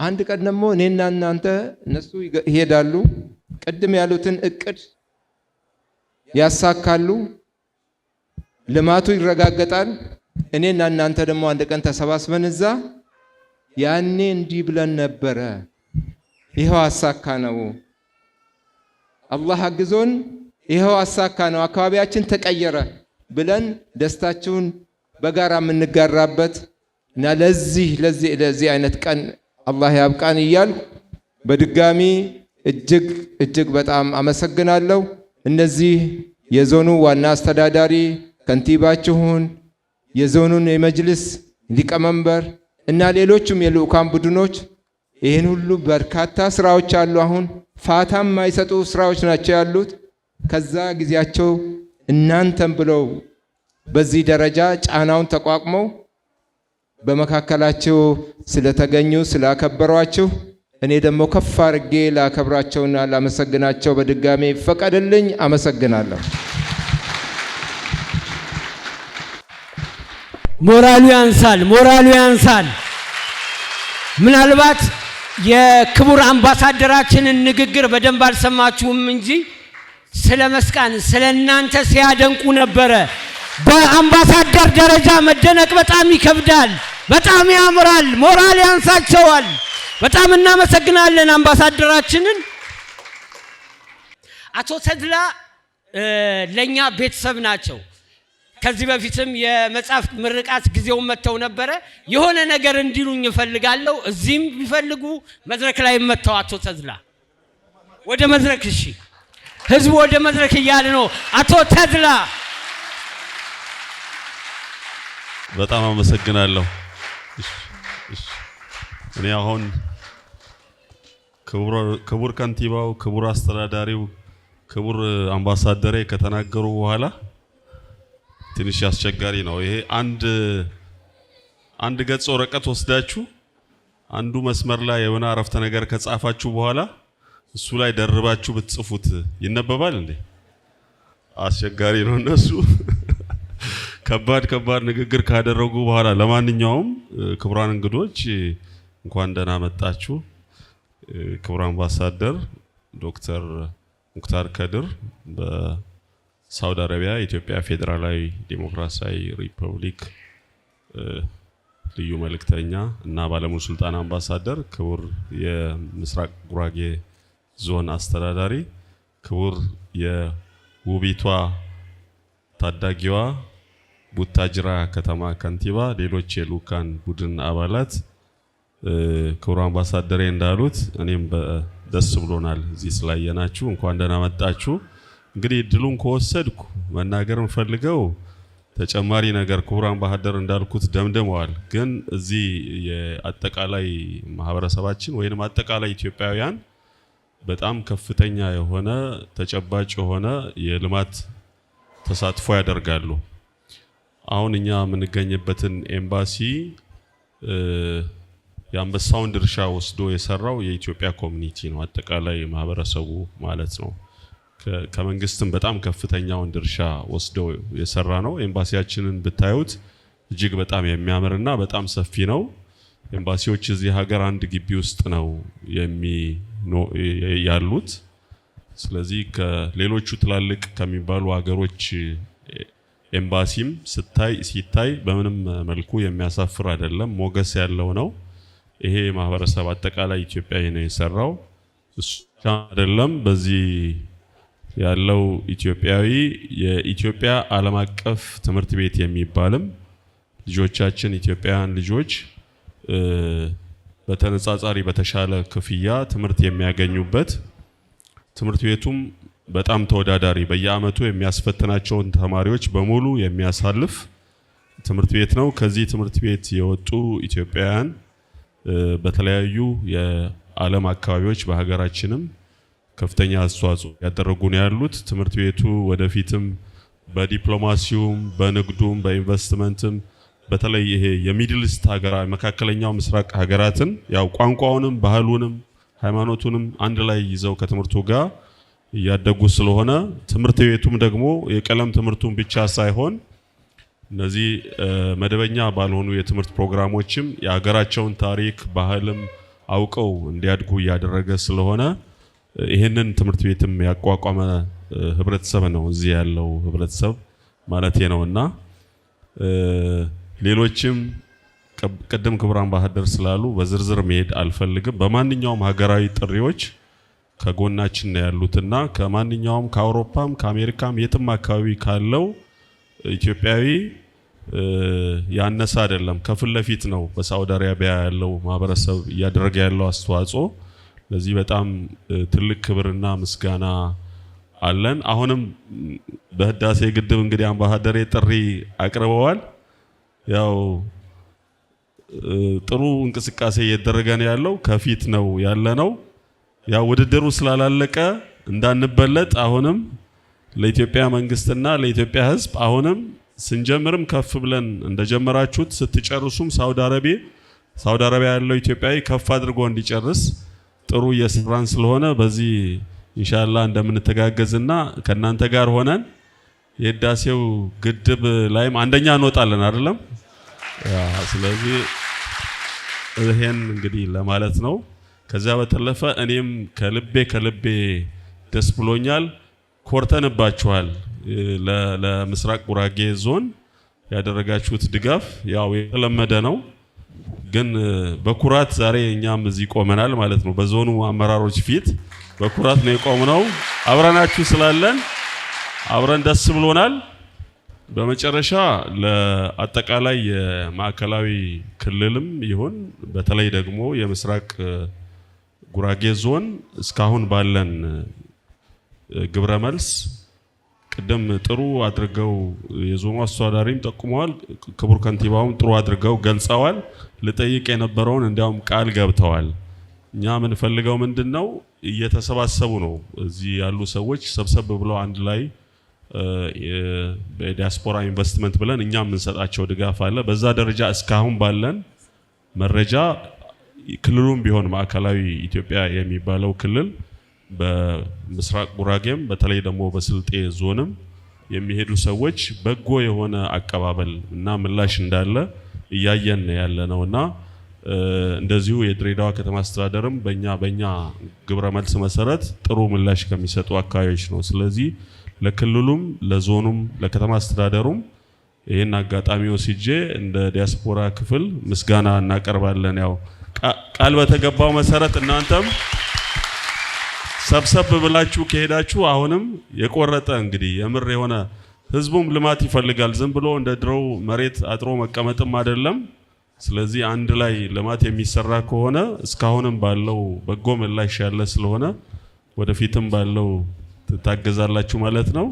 አንድ ቀን ደግሞ እኔና እናንተ እነሱ ይሄዳሉ፣ ቅድም ያሉትን እቅድ ያሳካሉ፣ ልማቱ ይረጋገጣል። እኔና እናንተ ደግሞ አንድ ቀን ተሰባስበን እዛ ያኔ እንዲህ ብለን ነበረ፣ ይኸው አሳካ ነው፣ አላህ አግዞን ይኸው አሳካ ነው፣ አካባቢያችን ተቀየረ ብለን ደስታችሁን በጋራ የምንጋራበት እና ለዚህ አይነት ቀን አላህ ያብቃን እያልኩ በድጋሚ እጅግ በጣም አመሰግናለሁ። እነዚህ የዞኑ ዋና አስተዳዳሪ ከንቲባችሁን፣ የዞኑን የመጅልስ ሊቀመንበር እና ሌሎችም የልኡካን ቡድኖች ይህን ሁሉ በርካታ ስራዎች አሉ። አሁን ፋታም የማይሰጡ ስራዎች ናቸው ያሉት። ከዛ ጊዜያቸው እናንተም ብለው በዚህ ደረጃ ጫናውን ተቋቁመው በመካከላቸው ስለተገኙ ስላከበሯችሁ እኔ ደግሞ ከፍ አድርጌ ላከብራቸውና ላመሰግናቸው በድጋሜ ፈቀድልኝ። አመሰግናለሁ። ሞራሉ ያንሳል። ምናልባት የክቡር አምባሳደራችንን ንግግር በደንብ አልሰማችሁም እንጂ ስለ መስቃን ስለ እናንተ ሲያደንቁ ነበረ። በአምባሳደር ደረጃ መደነቅ በጣም ይከብዳል፣ በጣም ያምራል፣ ሞራል ያንሳቸዋል። በጣም እናመሰግናለን አምባሳደራችንን። አቶ ተድላ ለኛ ቤተሰብ ናቸው። ከዚህ በፊትም የመጽሐፍ ምርቃት ጊዜውን መተው ነበረ። የሆነ ነገር እንዲሉኝ እፈልጋለሁ። እዚህም ቢፈልጉ መድረክ ላይ መተው አቶ ተድላ ወደ መድረክ፣ እሺ ህዝቡ ወደ መድረክ እያለ ነው። አቶ ተድላ በጣም አመሰግናለሁ። እኔ አሁን ክቡር ከንቲባው፣ ክቡር አስተዳዳሪው፣ ክቡር አምባሳደሬ ከተናገሩ በኋላ ትንሽ አስቸጋሪ ነው። ይሄ አንድ ገጽ ወረቀት ወስዳችሁ አንዱ መስመር ላይ የሆነ አረፍተ ነገር ከጻፋችሁ በኋላ እሱ ላይ ደርባችሁ ብትጽፉት ይነበባል እንዴ? አስቸጋሪ ነው። እነሱ ከባድ ንግግር ካደረጉ በኋላ ለማንኛውም ክቡራን እንግዶች እንኳን ደህና መጣችሁ። ክቡር አምባሳደር ዶክተር ሙክታር ከድር በሳውዲ አረቢያ የኢትዮጵያ ፌዴራላዊ ዲሞክራሲያዊ ሪፐብሊክ ልዩ መልእክተኛ እና ባለሙሉ ስልጣን አምባሳደር፣ ክቡር የምስራቅ ጉራጌ ዞን አስተዳዳሪ፣ ክቡር የውቢቷ ታዳጊዋ ቡታጅራ ከተማ ከንቲባ፣ ሌሎች የልኡካን ቡድን አባላት፣ ክቡር አምባሳደሬ እንዳሉት እኔም ደስ ብሎናል እዚህ ስላየናችሁ፣ እንኳን ደህና መጣችሁ። እንግዲህ እድሉን ከወሰድኩ መናገር እንፈልገው ተጨማሪ ነገር ክቡር አምባሳደር እንዳልኩት ደምደመዋል። ግን እዚህ የአጠቃላይ ማህበረሰባችን ወይንም አጠቃላይ ኢትዮጵያውያን በጣም ከፍተኛ የሆነ ተጨባጭ የሆነ የልማት ተሳትፎ ያደርጋሉ። አሁን እኛ የምንገኝበትን ኤምባሲ የአንበሳውን ድርሻ ወስዶ የሰራው የኢትዮጵያ ኮሚኒቲ ነው፣ አጠቃላይ ማህበረሰቡ ማለት ነው። ከመንግስትም በጣም ከፍተኛውን ድርሻ ወስዶ የሰራ ነው። ኤምባሲያችንን ብታዩት እጅግ በጣም የሚያምርና በጣም ሰፊ ነው። ኤምባሲዎች እዚህ ሀገር አንድ ግቢ ውስጥ ነው ያሉት። ስለዚህ ከሌሎቹ ትላልቅ ከሚባሉ ሀገሮች ኤምባሲም ሲታይ በምንም መልኩ የሚያሳፍር አይደለም፣ ሞገስ ያለው ነው። ይሄ ማህበረሰብ አጠቃላይ ኢትዮጵያዊ ነው የሰራው። እሱ አይደለም በዚህ ያለው ኢትዮጵያዊ የኢትዮጵያ ዓለም አቀፍ ትምህርት ቤት የሚባልም ልጆቻችን ኢትዮጵያውያን ልጆች በተነጻጻሪ በተሻለ ክፍያ ትምህርት የሚያገኙበት፣ ትምህርት ቤቱም በጣም ተወዳዳሪ በየአመቱ የሚያስፈትናቸውን ተማሪዎች በሙሉ የሚያሳልፍ ትምህርት ቤት ነው። ከዚህ ትምህርት ቤት የወጡ ኢትዮጵያውያን በተለያዩ የዓለም አካባቢዎች በሀገራችንም ከፍተኛ አስተዋጽኦ ያደረጉ ነው ያሉት። ትምህርት ቤቱ ወደፊትም በዲፕሎማሲውም በንግዱም በኢንቨስትመንትም በተለይ ይሄ የሚድል ኢስት ሀገራት መካከለኛው ምስራቅ ሀገራትን ያው ቋንቋውንም ባህሉንም ሃይማኖቱንም አንድ ላይ ይዘው ከትምህርቱ ጋር ያደጉ ስለሆነ ትምህርት ቤቱም ደግሞ የቀለም ትምህርቱን ብቻ ሳይሆን እነዚህ መደበኛ ባልሆኑ የትምህርት ፕሮግራሞችም የሀገራቸውን ታሪክ ባህልም አውቀው እንዲያድጉ ያደረገ ስለሆነ ይሄንን ትምህርት ቤትም ያቋቋመ ህብረተሰብ ነው እዚህ ያለው ህብረተሰብ ማለት ነውና ሌሎችም ቀደም ክቡር አምባሳደር ስላሉ በዝርዝር መሄድ አልፈልግም። በማንኛውም ሀገራዊ ጥሪዎች ከጎናችን ነው ያሉትና ከማንኛውም ከአውሮፓም ከአሜሪካም የትም አካባቢ ካለው ኢትዮጵያዊ ያነሰ አይደለም፣ ከፊት ለፊት ነው በሳውዲ አረቢያ ያለው ማህበረሰብ እያደረገ ያለው አስተዋጽኦ። ለዚህ በጣም ትልቅ ክብርና ምስጋና አለን። አሁንም በህዳሴ ግድብ እንግዲህ አምባሳደሬ ጥሪ አቅርበዋል። ያው ጥሩ እንቅስቃሴ እየተደረገ ነው ያለው፣ ከፊት ነው ያለነው። ያው ውድድሩ ስላላለቀ እንዳንበለጥ አሁንም ለኢትዮጵያ መንግስትና ለኢትዮጵያ ህዝብ አሁንም ስንጀምርም ከፍ ብለን እንደጀመራችሁት ስትጨርሱም ሳውዲ አረቢያ ያለው ኢትዮጵያዊ ከፍ አድርጎ እንዲጨርስ ጥሩ እየሰራን ስለሆነ በዚህ ኢንሻአላህ እንደምንተጋገዝና ከናንተ ጋር ሆነን የህዳሴው ግድብ ላይም አንደኛ እንወጣለን አይደለም? ስለዚህ ይሄን እንግዲህ ለማለት ነው። ከዛ በተለፈ እኔም ከልቤ ደስ ብሎኛል፣ ኮርተንባችኋል። ለምስራቅ ጉራጌ ዞን ያደረጋችሁት ድጋፍ ያው የተለመደ ነው፣ ግን በኩራት ዛሬ እኛም እዚህ ቆመናል ማለት ነው። በዞኑ አመራሮች ፊት በኩራት ነው የቆምነው። አብረናችሁ ስላለን አብረን ደስ ብሎናል። በመጨረሻ ለአጠቃላይ የማዕከላዊ ክልልም ይሁን በተለይ ደግሞ የምስራቅ ጉራጌ ዞን እስካሁን ባለን ግብረ መልስ ቅድም ጥሩ አድርገው የዞኑ አስተዳዳሪም ጠቁመዋል፣ ክቡር ከንቲባውም ጥሩ አድርገው ገልጸዋል። ልጠይቅ የነበረውን እንዲያውም ቃል ገብተዋል። እኛ የምንፈልገው ምንድነው እየተሰባሰቡ ነው እዚህ ያሉ ሰዎች ሰብሰብ ብለው አንድ ላይ በዲያስፖራ ኢንቨስትመንት ብለን እኛ የምንሰጣቸው ድጋፍ አለ። በዛ ደረጃ እስካሁን ባለን መረጃ ክልሉም ቢሆን ማዕከላዊ ኢትዮጵያ የሚባለው ክልል በምስራቅ ጉራጌም በተለይ ደግሞ በስልጤ ዞንም የሚሄዱ ሰዎች በጎ የሆነ አቀባበል እና ምላሽ እንዳለ እያየን ያለ ነውና እንደዚሁ የድሬዳዋ ከተማ አስተዳደርም በእኛ ግብረ መልስ መሰረት ጥሩ ምላሽ ከሚሰጡ አካባቢዎች ነው። ስለዚህ ለክልሉም ለዞኑም ለከተማ አስተዳደሩም ይሄን አጋጣሚ ወስጄ እንደ ዲያስፖራ ክፍል ምስጋና እናቀርባለን። ያው ቃል በተገባው መሰረት እናንተም ሰብሰብ ብላችሁ ከሄዳችሁ አሁንም የቆረጠ እንግዲህ የምር የሆነ ህዝቡም ልማት ይፈልጋል። ዝም ብሎ እንደ ድሮው መሬት አጥሮ መቀመጥም አይደለም። ስለዚህ አንድ ላይ ልማት የሚሰራ ከሆነ እስካሁንም ባለው በጎ ምላሽ ያለ ስለሆነ ወደፊትም ባለው ትታገዛላችሁ ማለት ነው።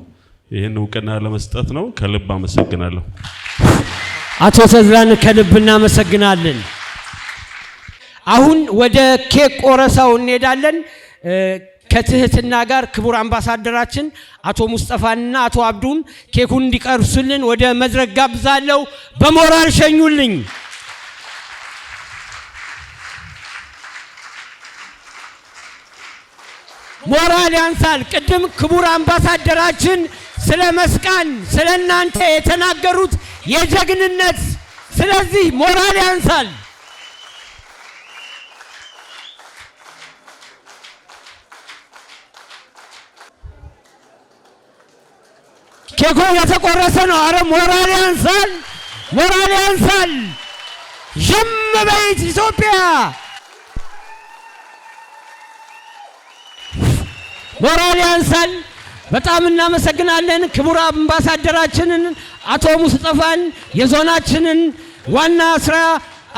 ይሄን እውቅና ለመስጠት ነው። ከልብ አመሰግናለሁ። አቶ ተድላን ከልብ እናመሰግናለን። አሁን ወደ ኬክ ቆረሳው እንሄዳለን። ከትህትና ጋር ክቡር አምባሳደራችን አቶ ሙስጠፋንና አቶ አብዱን ኬኩን እንዲቀርሱልን ወደ መድረክ ጋብዛለሁ። በሞራል ሸኙልኝ። ሞራል ያንሳል። ቅድም ክቡር አምባሳደራችን ስለ መስቃን ስለ እናንተ የተናገሩት የጀግንነት፣ ስለዚህ ሞራል ያንሳል። ኬኩ የተቆረሰ ነው። አረ ሞራል ያንሳል፣ ሞራል ያንሳል። ዝም በይት ኢትዮጵያ። ሞራል ያንሳል። በጣም እናመሰግናለን ክቡር አምባሳደራችንን አቶ ሙስጠፋን፣ የዞናችንን ዋና ስራ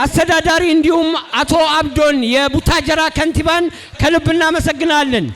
አስተዳዳሪ እንዲሁም አቶ አብዶን የቡታጀራ ከንቲባን ከልብ እናመሰግናለን።